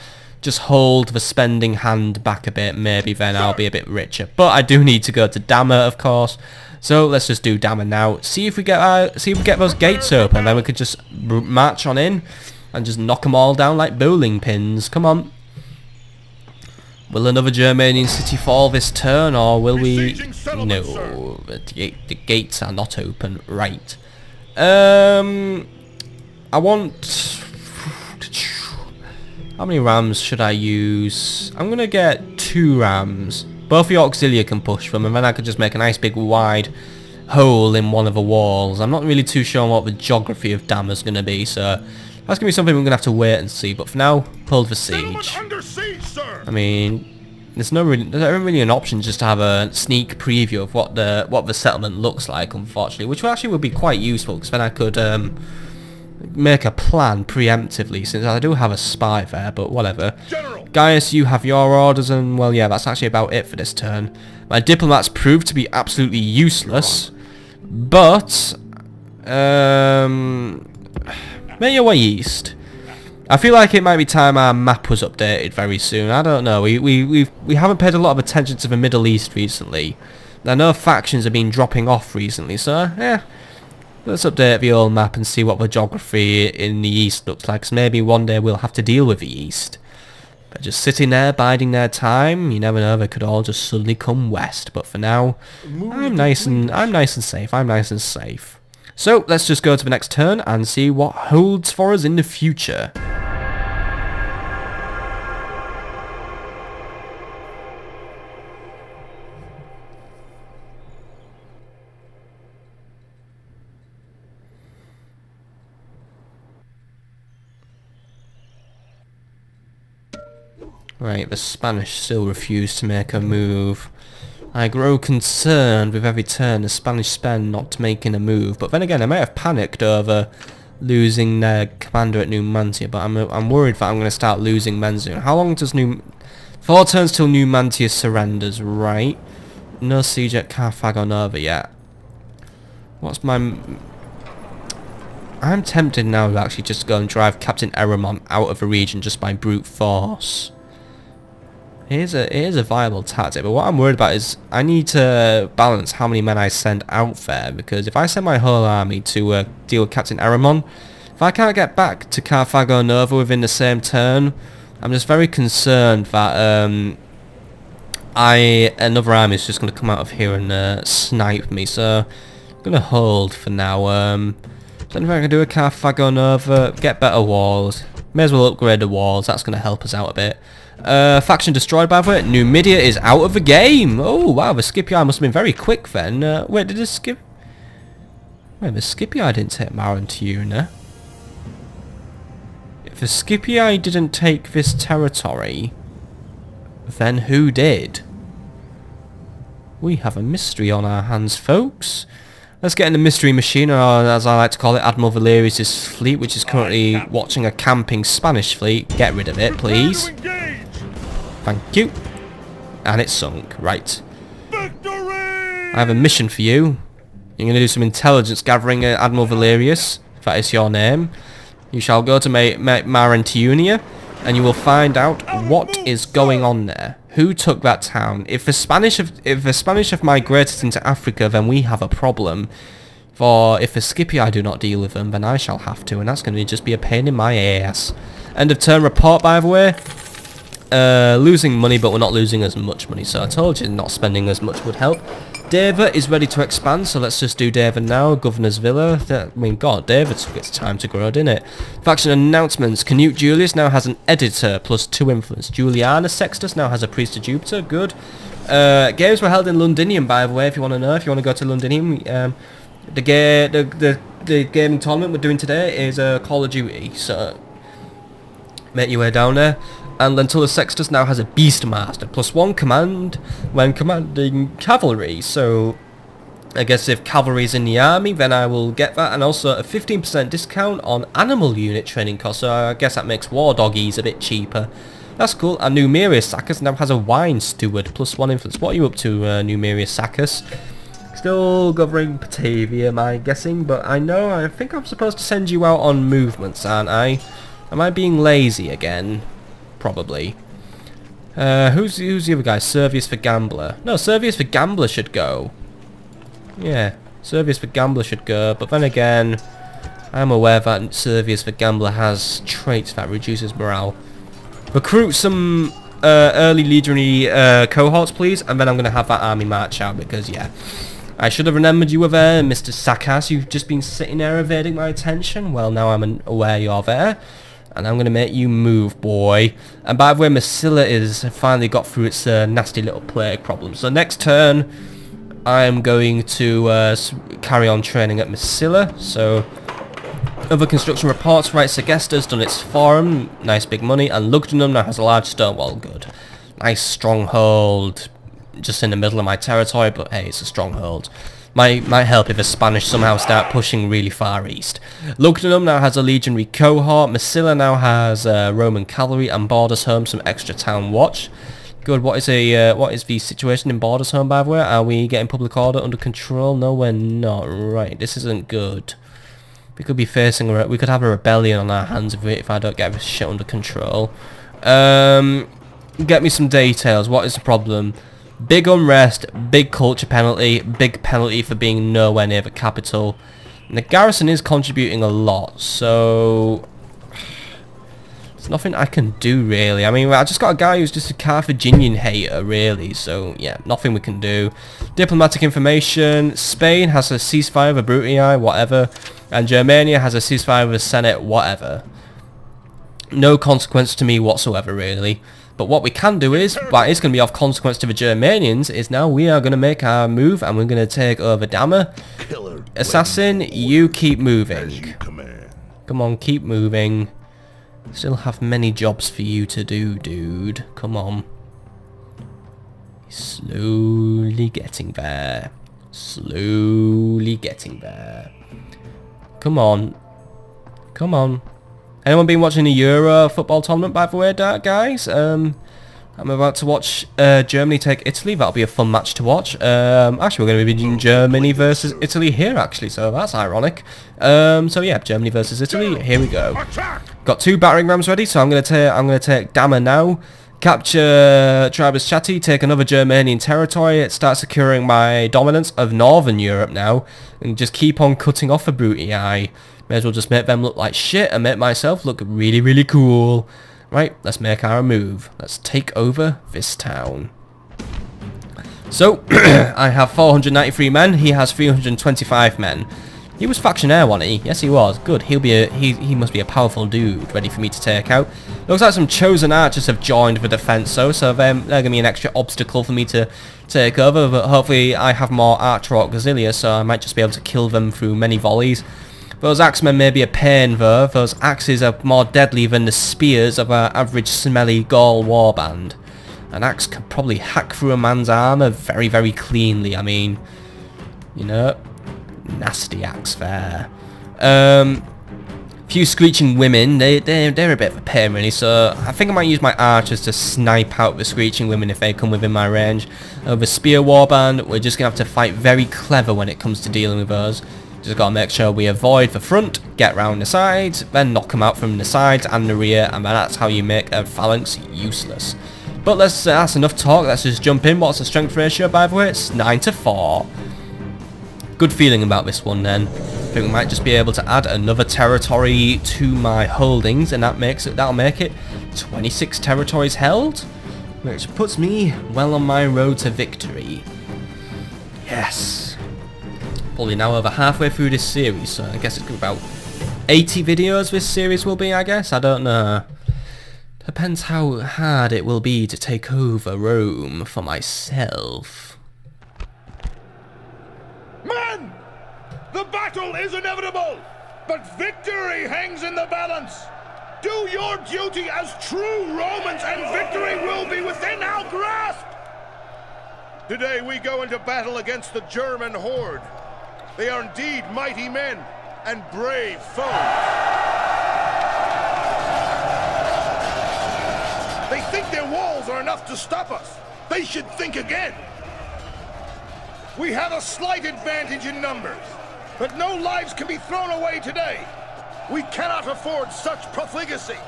just hold the spending hand back a bit, maybe then I'll be a bit richer. But I do need to go to Dammer, of course. So let's just do Dammer now. See if we get those gates open, then we could just march on in and just knock them all down like bowling pins. Come on. Will another Germanian city fall this turn, or will we? No, the gates are not open. Right. I want. How many rams should I use? I'm gonna get 2 rams. Both the auxilia can push them, and then I could just make a nice big wide hole in one of the walls. I'm not really too sure what the geography of Damar's going to be, so that's going to be something we're going to have to wait and see. But for now, hold the siege. Under siege, sir. I mean, there's not really an option just to have a sneak preview of what the settlement looks like, unfortunately, which actually would be quite useful, because then I could make a plan preemptively, since I do have a spy there, but whatever. General. Gaius, you have your orders, and well, yeah, that's actually about it for this turn. My diplomats proved to be absolutely useless, but make your way east. I feel like it might be time our map was updated very soon. I don't know. We haven't paid a lot of attention to the Middle East recently. I know factions have been dropping off recently, so yeah. Let's update the old map and see what the geography in the East looks like, because maybe one day we'll have to deal with the East. But just sitting there, biding their time, you never know, they could all just suddenly come west. But for now, I'm nice and safe. So let's just go to the next turn and see what holds for us in the future. Right, the Spanish still refuse to make a move. I grow concerned with every turn the Spanish spend not making a move. But then again, I might have panicked over losing their commander at Numantia, but I'm worried that I'm going to start losing men soon. How long does 4 turns till Numantia surrenders, right? No siege at Carthago Nova yet. What's my... I'm tempted now to actually just go and drive Captain Eramon out of the region just by brute force. It is a viable tactic, but what I'm worried about is I need to balance how many men I send out there, because if I send my whole army to deal with Captain Eramon, if I can't get back to Carthago Nova within the same turn, I'm just very concerned that another army is just going to come out of here and snipe me, so I'm going to hold for now. Is there anything I can do with Carthago Nova? Get better walls. May as well upgrade the walls, that's going to help us out a bit. Faction destroyed, by the way. Numidia is out of the game. Oh wow, the Scipii must have been very quick then. Wait, did the Scipii... Wait, the Scipii didn't take Marantuna. If the Scipii didn't take this territory, then who did? We have a mystery on our hands, folks. Let's get in the mystery machine, or as I like to call it, Admiral Valerius' fleet, which is currently watching a camping Spanish fleet. Get rid of it, please. Thank you. And it's sunk. Right. Victory! I have a mission for you. You're going to do some intelligence gathering, Admiral Valerius, if that is your name. You shall go to Marantiunia, and you will find out what is going on there. Who took that town? If the Spanish have migrated into Africa, then we have a problem. For if the Scipii do not deal with them, then I shall have to, and that's going to just be a pain in my ass. End of turn report, by the way. Losing money, but we're not losing as much money, so I told you not spending as much would help. Deva is ready to expand, so let's just do Deva now. Governor's Villa. I mean, God, Deva took its time to grow, didn't it? Faction announcements. Canute Julius now has an editor, plus 2 influence. Juliana Sextus now has a priest of Jupiter. Good. Games were held in Londinium, by the way, if you want to know. If you want to go to Londinium, the gaming tournament we're doing today is Call of Duty, so make your way down there. And Lentulus Sextus now has a Beastmaster, plus 1 command when commanding cavalry. So I guess if cavalry's in the army, then I will get that, and also a 15% discount on animal unit training costs. So I guess that makes war doggies a bit cheaper. That's cool. And Numerius Saccus now has a wine steward, plus 1 influence. What are you up to, Numerius Saccus? Still governing Batavia, am I guessing? But I think I'm supposed to send you out on movements, aren't I? Am I being lazy again? Probably. Who's the other guy? Servius for Gambler. No, Servius for Gambler should go. Yeah, Servius for Gambler should go. But then again, I'm aware that Servius for Gambler has traits that reduces morale. Recruit some early legionary cohorts, please, and then I'm going to have that army march out, because, yeah. I should have remembered you were there, Mr. Saccas. You've just been sitting there evading my attention. Well, now I'm aware you're there. And I'm going to make you move, boy. And by the way, Massilla is finally got through its nasty little plague problem. So next turn, I am going to carry on training at Massila. So, other construction reports, right, Segesta's done its forum, nice big money, and Lugdunum now has a large stone wall, good. Nice stronghold, just in the middle of my territory, but hey, it's a stronghold. Might help if the Spanish somehow start pushing really far east. Lugdunum now has a legionary cohort, Massila now has Roman cavalry, and Bordersholm some extra town watch. Good. What is the situation in Bordersholm, by the way? Are we getting public order under control? No, we're not. Right, this isn't good. We could be facing we could have a rebellion on our hands if I don't get this shit under control. Get me some details. What is the problem? Big unrest, big culture penalty, big penalty for being nowhere near the capital. And the garrison is contributing a lot, so there's nothing I can do really. I mean, I just got a guy who's just a Carthaginian hater really, so yeah, nothing we can do. Diplomatic information, Spain has a ceasefire with Brutii, whatever, and Germania has a ceasefire with the Senate, whatever. No consequence to me whatsoever really. But what we can do is, what is going to be of consequence to the Germanians, is now we are going to make our move and we're going to take over Dama. Assassin, you keep moving. Come on, keep moving. Still have many jobs for you to do, dude. Come on. Slowly getting there. Slowly getting there. Come on. Come on. Anyone been watching the Euro football tournament, by the way, guys? I'm about to watch Germany take Italy. That'll be a fun match to watch. Actually, we're going to be doing Germany versus Italy here, actually, so that's ironic. So yeah, Germany versus Italy. Here we go. Got 2 battering rams ready, so I'm going to take Dama now. Capture Tribus Chatti, take another Germanian territory. It starts securing my dominance of Northern Europe now, and just keep on cutting off the Brutii. May as well just make them look like shit and make myself look really, really cool. Right, let's make our move. Let's take over this town. So, I have 493 men. He has 325 men. He was factionaire, wasn't he? Yes, he was. Good. He must be a powerful dude, ready for me to take out. Looks like some chosen archers have joined the defense, so they're going to be an extra obstacle for me to take over. But hopefully, I have more archer auxiliaries, so I might just be able to kill them through many volleys. Those axemen may be a pain though. Those axes are more deadly than the spears of our average smelly Gaul warband. An axe could probably hack through a man's armour very, very cleanly. I mean, you know, nasty axe there. Few screeching women, they're a bit of a pain really, so I think I might use my archers to snipe out the screeching women if they come within my range. The spear warband, we're just going to have to fight very clever when it comes to dealing with those. Just gotta make sure we avoid the front, get round the sides, then knock them out from the sides and the rear, and that's how you make a phalanx useless. But that's enough talk, let's just jump in. What's the strength ratio, by the way? It's 9-4. Good feeling about this one then. I think we might just be able to add another territory to my holdings, and that'll make it 26 territories held, which puts me well on my road to victory. Yes. Probably now over halfway through this series, so I guess it's about 80 videos this series will be, I guess. I don't know. Depends how hard it will be to take over Rome for myself. Men! The battle is inevitable, but victory hangs in the balance. Do your duty as true Romans and victory will be within our grasp. Today we go into battle against the German horde. They are indeed mighty men and brave foes. They think their walls are enough to stop us. They should think again. We have a slight advantage in numbers, but no lives can be thrown away today. We cannot afford such profligacy.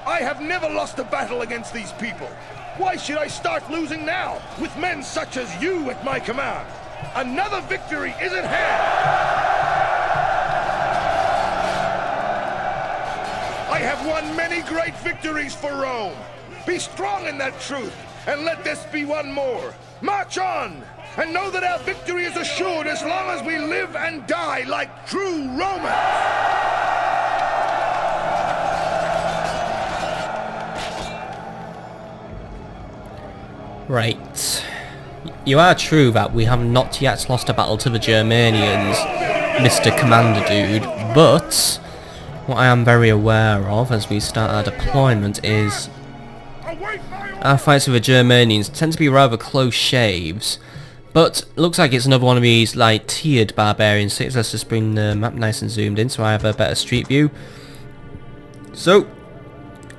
I have never lost a battle against these people. Why should I start losing now, with men such as you at my command? Another victory is at hand! I have won many great victories for Rome. Be strong in that truth, and let this be one more. March on, and know that our victory is assured as long as we live and die like true Romans! Right. You are true that we have not yet lost a battle to the Germanians, Mr. Commander Dude, but what I am very aware of as we start our deployment is our fights with the Germanians tend to be rather close shaves, but it looks like it's another one of these like tiered barbarian cities. Let's just bring the map nice and zoomed in so I have a better street view. So,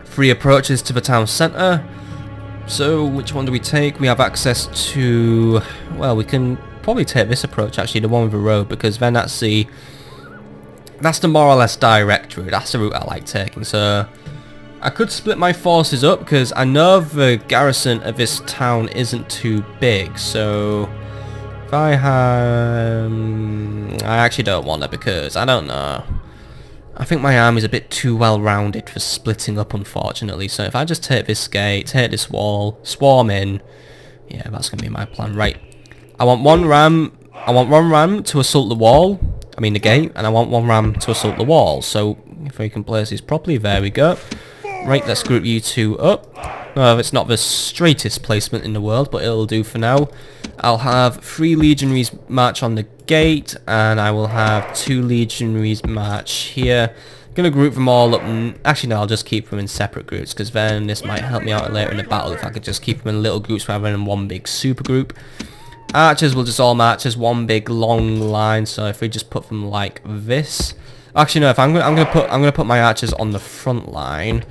3 approaches to the town centre. So, which one do we take? We have access to... well, we can probably take this approach, actually, the one with the road, because then that's the more or less direct route. That's the route I like taking. So, I could split my forces up, because I know the garrison of this town isn't too big. So, if I have... I actually don't want it, because I don't know. I think my army's a bit too well rounded for splitting up, unfortunately. So if I just take this gate, take this wall, swarm in, yeah, that's gonna be my plan. Right, I want one ram. I want one ram to assault the wall. I mean the gate, and I want one ram to assault the wall. So if we can place these properly, there we go. Right, let's group you 2 up. No, it's not the straightest placement in the world, but it'll do for now. I'll have 3 legionaries march on the gate, and I will have 2 legionaries march here. I'm going to group them all up, and actually no, I'll just keep them in separate groups, because then this might help me out later in the battle if I could just keep them in little groups rather than one big super group. Archers will just all march as one big long line, so if we just put them like this. Actually no, if I'm gonna put my archers on the front line,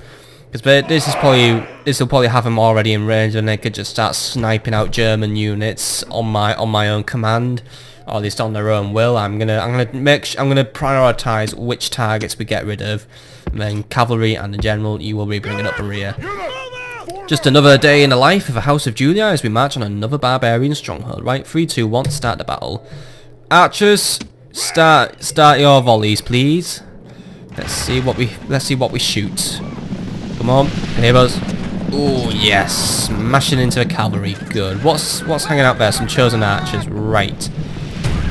because this will probably have them already in range, and they could just start sniping out German units on my own command, or at least on their own will. I'm gonna prioritize which targets we get rid of, and then cavalry and the general you will be bringing up the rear. Just another day in the life of the House of Julii as we march on another barbarian stronghold. Right, 3, 2, 1, start the battle. Archers, start your volleys, please. Let's see what we shoot. Come on, neighbours. Oh yes, smashing into the cavalry. Good. What's hanging out there? Some chosen archers. Right.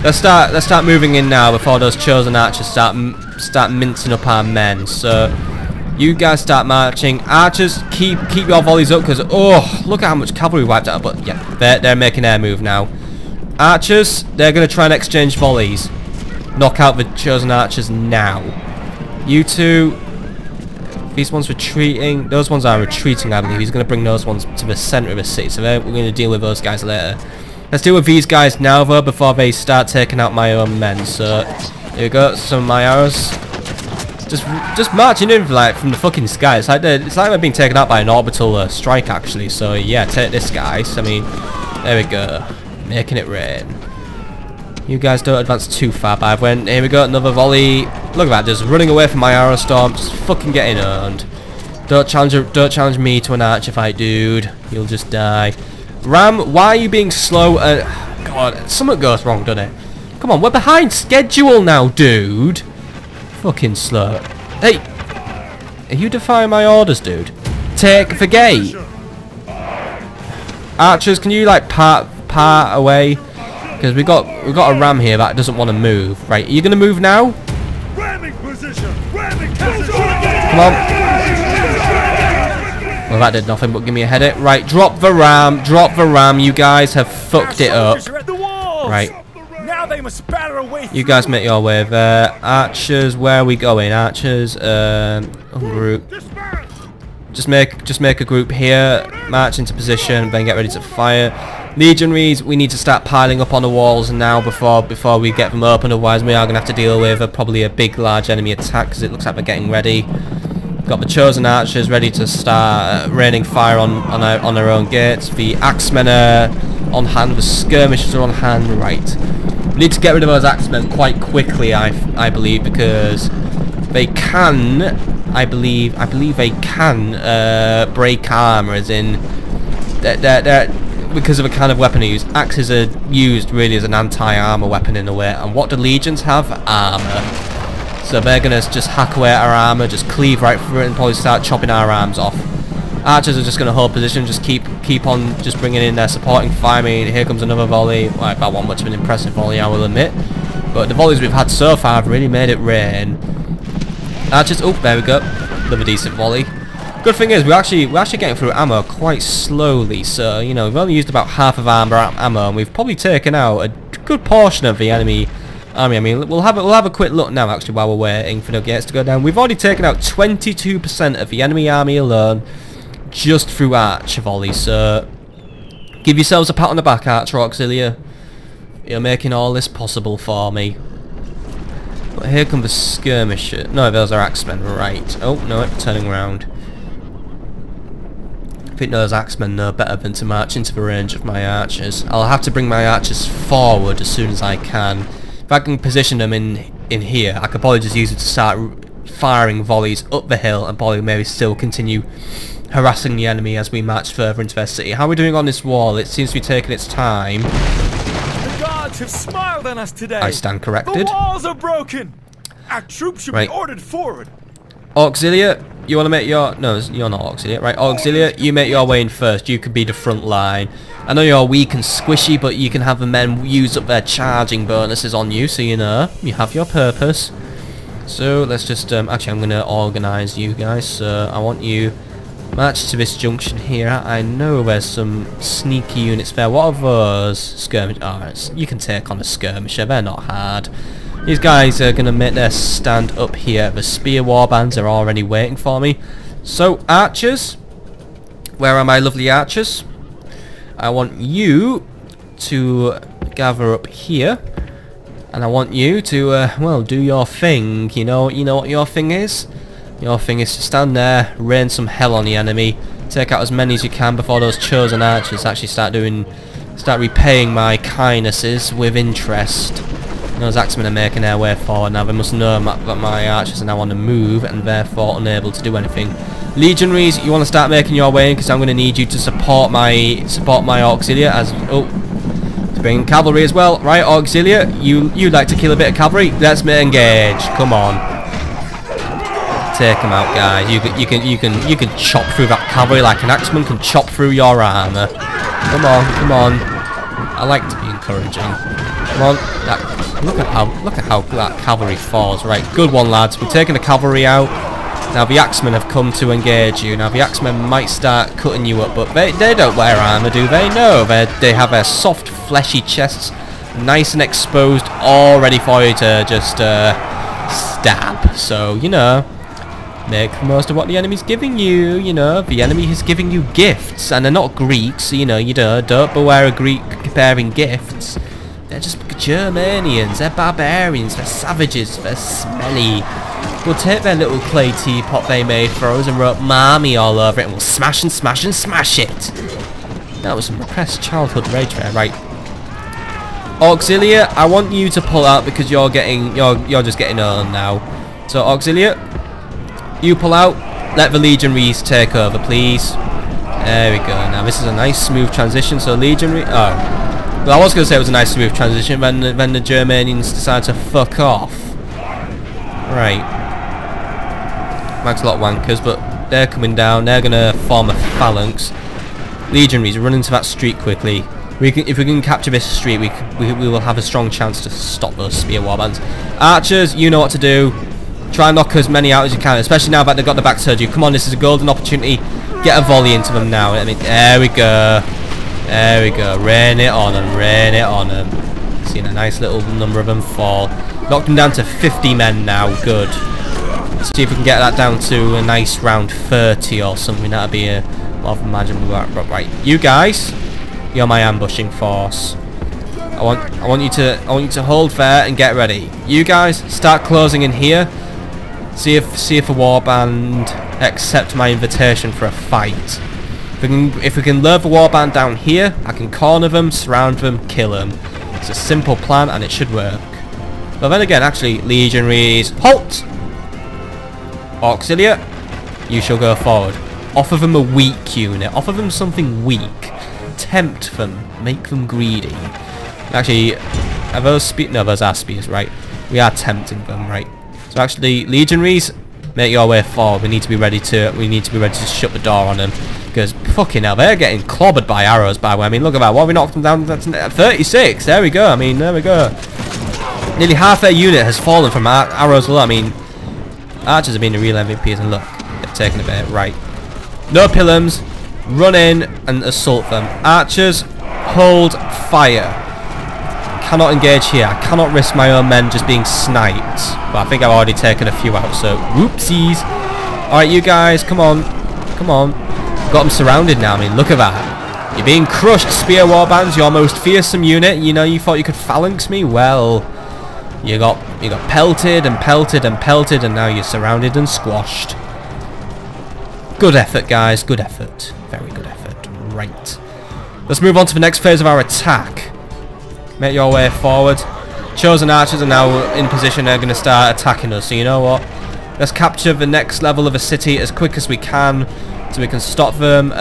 Let's start moving in now before those chosen archers start mincing up our men. So you guys start marching. Archers, keep your volleys up, because oh, look at how much cavalry wiped out. But yeah, they're making their move now. Archers, they're gonna try and exchange volleys. Knock out the chosen archers now. You two. These ones retreating. Those ones are retreating, I believe. He's going to bring those ones to the centre of the city. So we're going to deal with those guys later. Let's deal with these guys now, though, before they start taking out my own men. So here we go. Some of my arrows. Just marching in like from the fucking sky. It's like they're being taken out by an orbital strike, actually. So yeah, take this, guys. I mean, there we go. Making it rain. You guys don't advance too far, but here we go, another volley. Look at that, just running away from my arrow storm, just fucking getting owned. Don't challenge me to an archer fight, dude. You'll just die. Ram, why are you being slow? God, something goes wrong, doesn't it? Come on, we're behind schedule now, dude. Fucking slow. Hey, are you defying my orders, dude? Take the gate. Archers, can you like part away? Because we got a ram here that doesn't want to move. Right, are you gonna move now? Ramming position. Come on. Well, that did nothing but give me a headache. Right, drop the ram. You guys have fucked it up. Right. Now they must batter away. You guys make your way there. Archers, where are we going? Archers, group. Just make a group here. March into position, then get ready to fire. Legionaries, we need to start piling up on the walls now before we get them open, otherwise we are going to have to deal with probably a big large enemy attack, because it looks like they're getting ready. Got the chosen archers ready to start raining fire on their own gates. The axemen are on hand, the skirmishers are on hand. Right, we need to get rid of those axemen quite quickly, I believe, because they can, I believe they can break armor, as in they're because of the kind of weapon they use. Axes are used really as an anti-armor weapon in a way, and what do legions have? Armor. So they're gonna just hack away at our armor, just cleave right through it, and probably start chopping our arms off. Archers are just gonna hold position, just keep on just bringing in their supporting fire. I mean, here comes another volley. Like, that wasn't much of an impressive volley, I will admit, but the volleys we've had so far have really made it rain. Archers, oh, there we go, another decent volley. Good thing is we're actually getting through ammo quite slowly, so you know we've only used about half of our ammo, and we've probably taken out a good portion of the enemy army. I mean, we'll have a quick look now actually while we're waiting for the gates to go down. We've already taken out 22% of the enemy army alone, just through archer volleys. So give yourselves a pat on the back, Archer Auxilia. You're making all this possible for me. But here come the skirmishers. No, those are axemen, right? Oh no, turning around. I think those axemen know better than to march into the range of my archers. I'll have to bring my archers forward as soon as I can. If I can position them in here, I could probably just use it to start firing volleys up the hill and probably maybe still continue harassing the enemy as we march further into their city. How are we doing on this wall? It seems to be taking its time. The gods have smiled on us today. I stand corrected. The walls are broken. Our troops should be ordered forward. Auxilia, you want to make your... No, you're not Auxilia, right? Auxilia, you make your way in first. You can be the front line. I know you're weak and squishy, but you can have the men use up their charging bonuses on you, so you know, you have your purpose. So, let's just... actually, I'm going to organise you guys. So, I want you... March to this junction here. I know there's some sneaky units there. What are those? Skirmish... Oh, you can take on a skirmisher. They're not hard. These guys are going to make their stand up here. The spear warbands are already waiting for me. So, archers. Where are my lovely archers? I want you to gather up here. And I want you to, well, do your thing. You know what your thing is? Your thing is to stand there, rain some hell on the enemy, take out as many as you can before those chosen archers actually start repaying my kindnesses with interest. Those axemen are making their way forward now. They must know that my archers are now on the move and therefore unable to do anything. Legionaries, you want to start making your way in because I'm going to need you to support my Auxilia as to bring in cavalry as well. Right, Auxilia, you'd like to kill a bit of cavalry? Let's engage. Come on, take them out, guys. You can chop through that cavalry like an axeman can chop through your armor. Come on. I like to be encouraging. Come on, look at how that cavalry falls. Right, good one, lads. We're taking the cavalry out. Now the axemen have come to engage you. Now the axemen might start cutting you up, but they don't wear armor, do they? No, they have their soft, fleshy chests, nice and exposed, all ready for you to just stab. So you know, make the most of what the enemy's giving you. You know, the enemy is giving you gifts, and they're not Greeks. So, you know, don't beware a Greek bearing gifts. They're just Germanians, they're barbarians, they're savages, they're smelly. We'll take their little clay teapot they made for us and wrote Marmy all over it, and we'll smash and smash and smash it. That was some repressed childhood rage there, right? Auxilia, I want you to pull out because you're just getting on now. So Auxilia, you pull out, let the legionaries take over, please. There we go. Now this is a nice smooth transition, so legionary... Oh. Well, I was going to say it was a nice smooth transition when the Germanians decided to fuck off. Right. Mag's a lot of wankers, but they're coming down. They're going to form a phalanx. Legionaries, run into that street quickly. If we can capture this street, we will have a strong chance to stop those spear warbands. Archers, you know what to do. Try and knock as many out as you can, especially now that they've got the back surgery. Come on, this is a golden opportunity. Get a volley into them now. I mean, there we go. There we go. Rain it on them. Rain it on them. Seen a nice little number of them fall. Knocked them down to 50 men now. Good. Let's see if we can get that down to a nice round 30 or something. That'd be a lot of imaginable. Right, you guys, you're my ambushing force. I want you to hold there and get ready. You guys start closing in here. See if a warband accept my invitation for a fight. If we can lure the warband down here, I can corner them, surround them, kill them. It's a simple plan and it should work. But then again, actually, legionaries, halt! Auxilia, you shall go forward. Offer them a weak unit. Offer them something weak. Tempt them. Make them greedy. Actually, are those spears? No, those are spears, right? We are tempting them, right? So actually, legionaries, make your way forward. We need to be ready to shut the door on them. Because fucking hell, they're getting clobbered by arrows, by the way. I mean, look at that. What have we knocked them down? That's 36. There we go. I mean, there we go. Nearly half their unit has fallen from arrows alone. I mean, archers have been the real MVPs, and look, they've taken a bit. Right. No pilums. Run in and assault them. Archers, hold fire. Cannot engage here. I cannot risk my own men just being sniped. But I think I've already taken a few out, so whoopsies. Alright, you guys, come on. Come on. Got them surrounded now. I mean, look at that. You're being crushed, spear warbands. Your most fearsome unit. You know, you thought you could phalanx me? Well, you got pelted and pelted and pelted, and now you're surrounded and squashed. Good effort, guys. Good effort. Very good effort. Right. Let's move on to the next phase of our attack. Make your way forward. Chosen archers are now in position. They're going to start attacking us. So you know what? Let's capture the next level of a city as quick as we can, so we can stop them.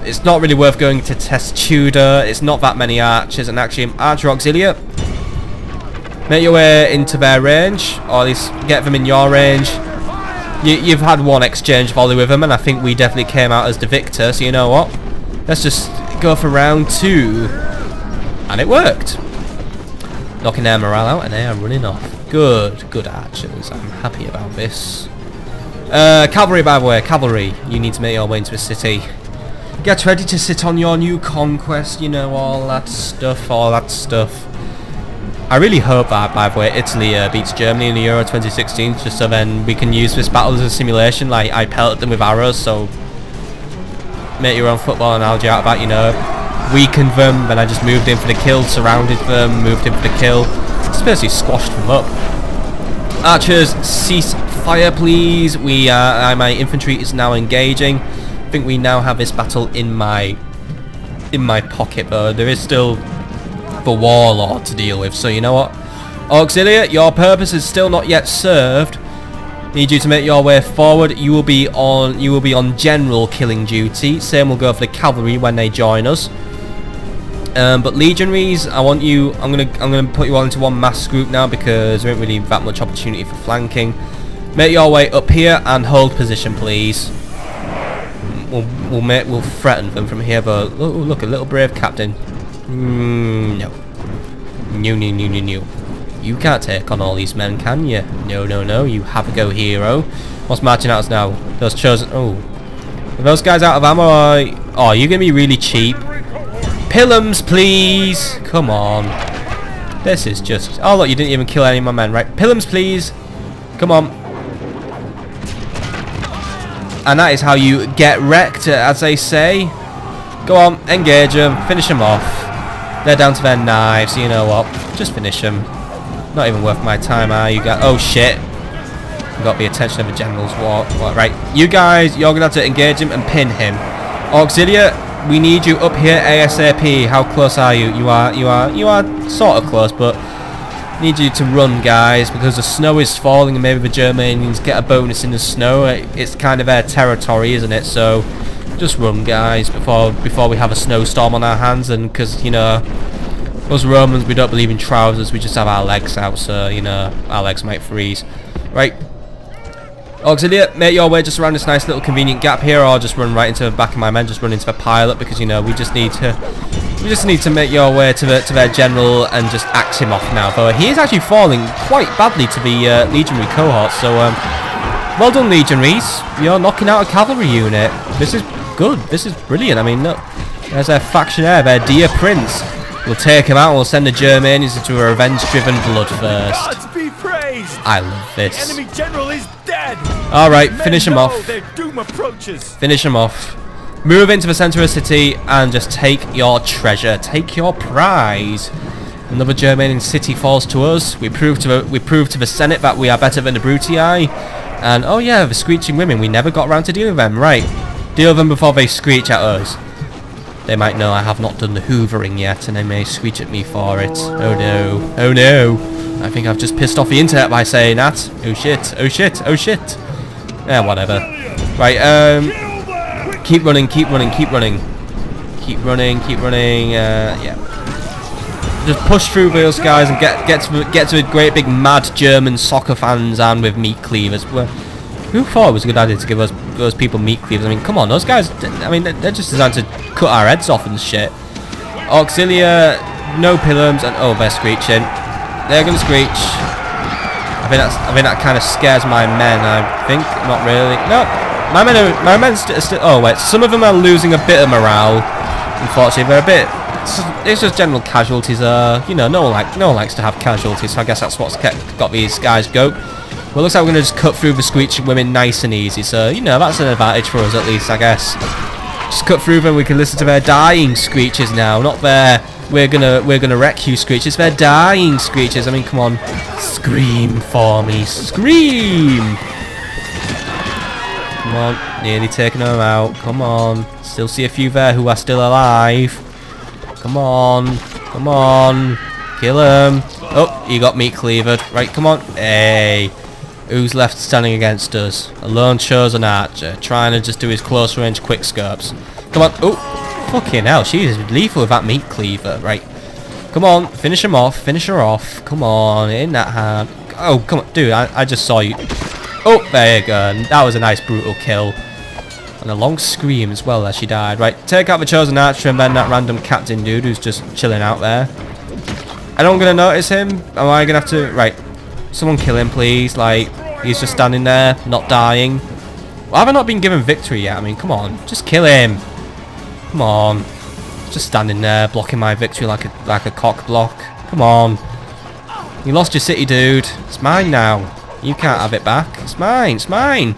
It's not really worth going to test Tudor. It's not that many archers, and actually archer auxilia. Make your way into their range, or at least get them in your range. You've had one exchange volley with them, and I think we definitely came out as the victor. So you know what? Let's just go for round 2, and it worked. Knocking their morale out, and they are running off. Good archers. I'm happy about this. Cavalry, by the way, cavalry. You need to make your way into the city. Get ready to sit on your new conquest. You know, all that stuff. I really hope that, by the way, Italy beats Germany in the Euro 2016, just so then we can use this battle as a simulation. Like, I pelted them with arrows, so make your own football analogy out of that, you know. Weakened them, then I just moved in for the kill, surrounded them, moved in for the kill. Just basically squashed them up. Archers, cease fire, please. My infantry is now engaging. I think we now have this battle in my pocket, though. There is still the warlord to deal with, so you know what? Auxilia, your purpose is still not yet served. Need you to make your way forward. You will be on general killing duty. Same will go for the cavalry when they join us. But legionaries, I'm gonna put you all into one mass group now, because there ain't really that much opportunity for flanking. Make your way up here and hold position, please. We'll threaten them from here, but look, a little brave captain. No. You can't take on all these men, can you? No. You have a go, hero. What's marching at us now? Those chosen. Oh, are those guys out of ammo? Oh, you're gonna be really cheap. Pilums, please. Come on. This is just... Oh, look, you didn't even kill any of my men, right? Pilums, please. Come on. And that is how you get wrecked, as they say. Go on, engage them, finish them off. They're down to their knives, so you know what? Just finish them. Not even worth my time, are you guys? Oh, shit. Got the attention of the generals. What? Right, you guys, you're going to have to engage him and pin him. Auxilia, we need you up here ASAP. How close are you? You are sort of close, but need you to run, guys, because the snow is falling and maybe the Germanians get a bonus in the snow. It's kind of their territory, isn't it? So just run, guys, before we have a snowstorm on our hands. And because, you know, us Romans, we don't believe in trousers, we just have our legs out, so, you know, our legs might freeze. Right. Auxilia, make your way just around this nice little convenient gap here, or just run right into the back of my men, just run into the pilot, because, you know, we just need to make your way to their general and just axe him off now. Though he is actually falling quite badly to the legionary cohort, so well done, legionaries. You're knocking out a cavalry unit. This is good. This is brilliant. I mean, look, there's their factionaire, their dear prince. We'll take him out and we'll send the Germanians into a revenge-driven bloodthirst. Gods be praised! I love this. The enemy general is dead. All right, finish him off. Their doom approaches. Finish him off. Move into the centre of the city and just take your treasure, take your prize. Another Germanian city falls to us. We prove to the Senate that we are better than the Brutii. And oh yeah, the screeching women. We never got around to dealing with them. Right, deal with them before they screech at us. They might know I have not done the hoovering yet, and they may screech at me for it. Oh no! Oh no! I think I've just pissed off the internet by saying that. Oh shit! Oh shit! Oh shit! Yeah, whatever. Right. Keep running, keep running, keep running. Keep running, keep running, yeah. Just push through those guys and get to the great big mad German soccer fans and with meat cleavers. Who thought it was a good idea to give those people meat cleavers? I mean, come on, those guys, I mean, they're just designed to cut our heads off and shit. Auxilia, no pilums, and oh, they're screeching. They're gonna screech. I think that kind of scares my men, I think. Not really. No. My men still... Oh, wait. Some of them are losing a bit of morale. Unfortunately, they're a bit... It's just general casualties. You know, no one likes to have casualties, so I guess that's what's got these guys go. Well, looks like we're going to just cut through the screeching women nice and easy, so, you know, that's an advantage for us at least, I guess. Just cut through them, we can listen to their dying screeches now, not their we're gonna wreck you screeches, they're dying screeches. I mean, come on, scream for me, scream! Come on, nearly taking them out, come on. Still see a few there who are still alive. Come on, come on, kill them. Oh, you got meat cleavered. Right, come on, hey. Who's left standing against us? A lone chosen archer, trying to just do his close range quick scopes. Come on. Oh, fucking hell, she's lethal with that meat cleaver. Right. Come on, finish him off, finish her off. Come on, in that hand. Oh, come on, dude, I just saw you. Oh, there you go. That was a nice brutal kill. And a long scream as well as she died. Right, take out the chosen archer and then that random captain dude who's just chilling out there. I don't gonna notice him. Am I gonna have to... Right. Someone kill him, please. Like, he's just standing there, not dying. Well, have I not been given victory yet? I mean, come on. Just kill him. Come on. Just standing there, blocking my victory like a cock block. Come on. You lost your city, dude. It's mine now. You can't have it back. It's mine. It's mine.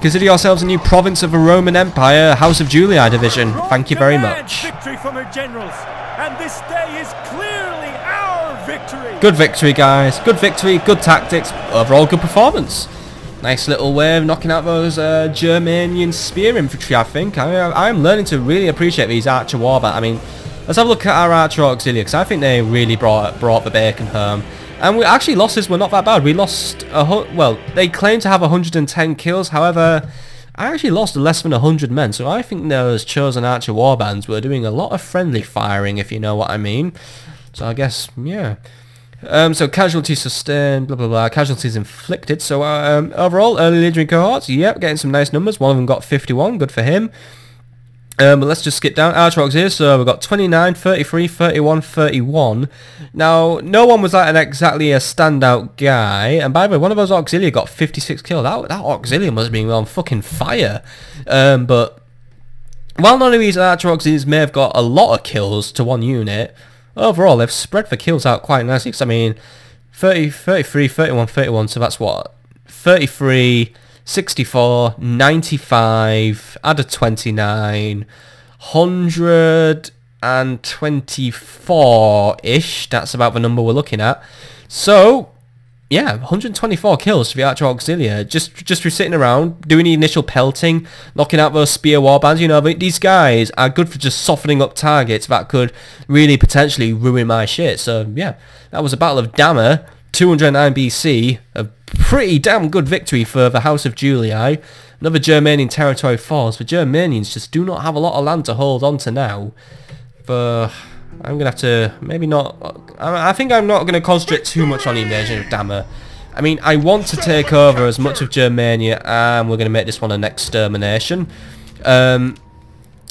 Consider yourselves a new province of the Roman Empire, House of Julii division. Thank you very much. Victory from her generals, and this day is clearly our victory. Good victory, guys. Good victory, good tactics. Overall, good performance. Nice little way of knocking out those Germanian spear infantry, I think. I'm learning to really appreciate these archer warbands. I mean, let's have a look at our archer auxilia, because I think they really brought the bacon home. And we actually losses were not that bad. We lost well, they claim to have 110 kills. However, I actually lost less than 100 men. So I think those chosen archer warbands were doing a lot of friendly firing, if you know what I mean. So I guess, yeah. So casualties sustained, blah blah blah. Casualties inflicted. So overall, early legionary cohorts, yep, getting some nice numbers. One of them got 51. Good for him. But let's just skip down. Archer auxiliaries, so we've got 29, 33, 31, 31. Now, no one was like exactly a standout guy. And by the way, one of those auxiliaries got 56 kills. That auxiliary must have been on fucking fire. But while none of these archer auxiliaries may have got a lot of kills to one unit, overall they've spread the kills out quite nicely. Because I mean, 30, 33, 31, 31, so that's what? 33... 64, 95, add a 29, 124-ish, that's about the number we're looking at. So, yeah, 124 kills to the Archer Auxilia, just through sitting around, doing the initial pelting, knocking out those spear warbands. You know, these guys are good for just softening up targets that could really potentially ruin my shit. So, yeah, that was a Battle of Dammer, 209 BC, a pretty damn good victory for the House of Julii. Another Germanian territory falls. The Germanians just do not have a lot of land to hold on to now. But I'm going to have to, maybe not, I think I'm not going to concentrate too much on the invasion of Dammer. I mean, I want to take over as much of Germania, and we're going to make this one an extermination. I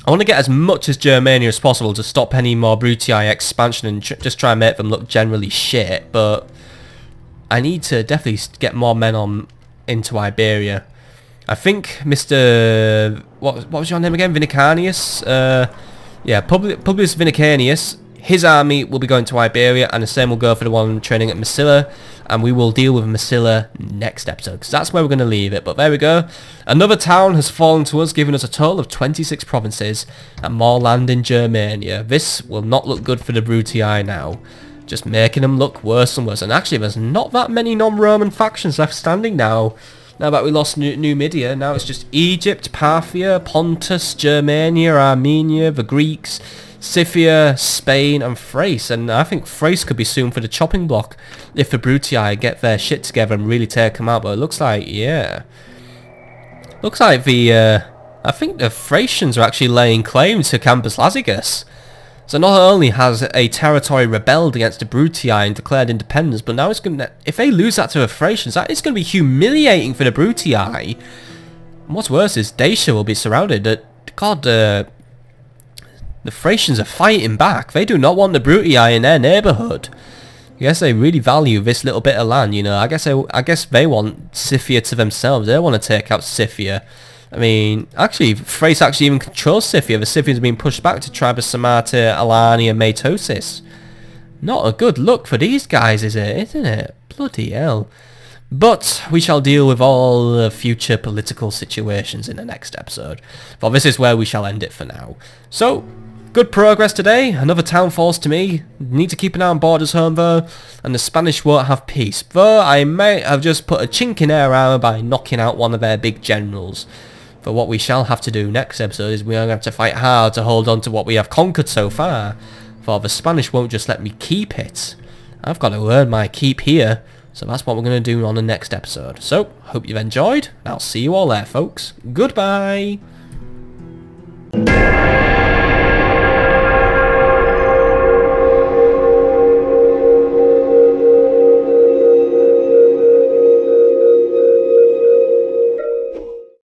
want to get as much as Germania as possible to stop any more Brutii expansion and just try and make them look generally shit, but I need to definitely get more men on into Iberia. I think Mr... What was your name again? Vinicanius? Yeah, Publius Vinicanius. His army will be going to Iberia, and the same will go for the one training at Massilia, and we will deal with Massilia next episode, because that's where we're going to leave it. But there we go. Another town has fallen to us, giving us a total of 26 provinces and more land in Germania. This will not look good for the Brutii now. Just making them look worse and worse. And actually, there's not that many non-Roman factions left standing now. Now that we lost Numidia, now it's just Egypt, Parthia, Pontus, Germania, Armenia, the Greeks, Scythia, Spain, and Thrace. And I think Thrace could be soon for the chopping block if the Brutii get their shit together and really take them out. But it looks like, yeah. Looks like the, I think the Thracians are actually laying claim to Campus Lazygus. So not only has a territory rebelled against the Brutii and declared independence, but now it's going to, if they lose that to the Thracians, that is going to be humiliating for the Brutii. And what's worse is Dacia will be surrounded. God, the Thracians are fighting back. They do not want the Brutii in their neighbourhood. I guess they really value this little bit of land, you know. I guess they want Scythia to themselves. They want to take out Scythia. I mean, actually, Thrace actually even controls Scythia. The Scythians have been pushed back to tribes of Samata, Alani and Metosis. Not a good look for these guys, is it? Isn't it? Bloody hell. But we shall deal with all the future political situations in the next episode. For this is where we shall end it for now. So, good progress today. Another town falls to me. Need to keep an eye on borders home though. And the Spanish won't have peace. Though I may have just put a chink in their armour by knocking out one of their big generals. But what we shall have to do next episode is we are going to have to fight hard to hold on to what we have conquered so far. For the Spanish won't just let me keep it. I've got to earn my keep here. So that's what we're going to do on the next episode. So, hope you've enjoyed. I'll see you all there, folks. Goodbye.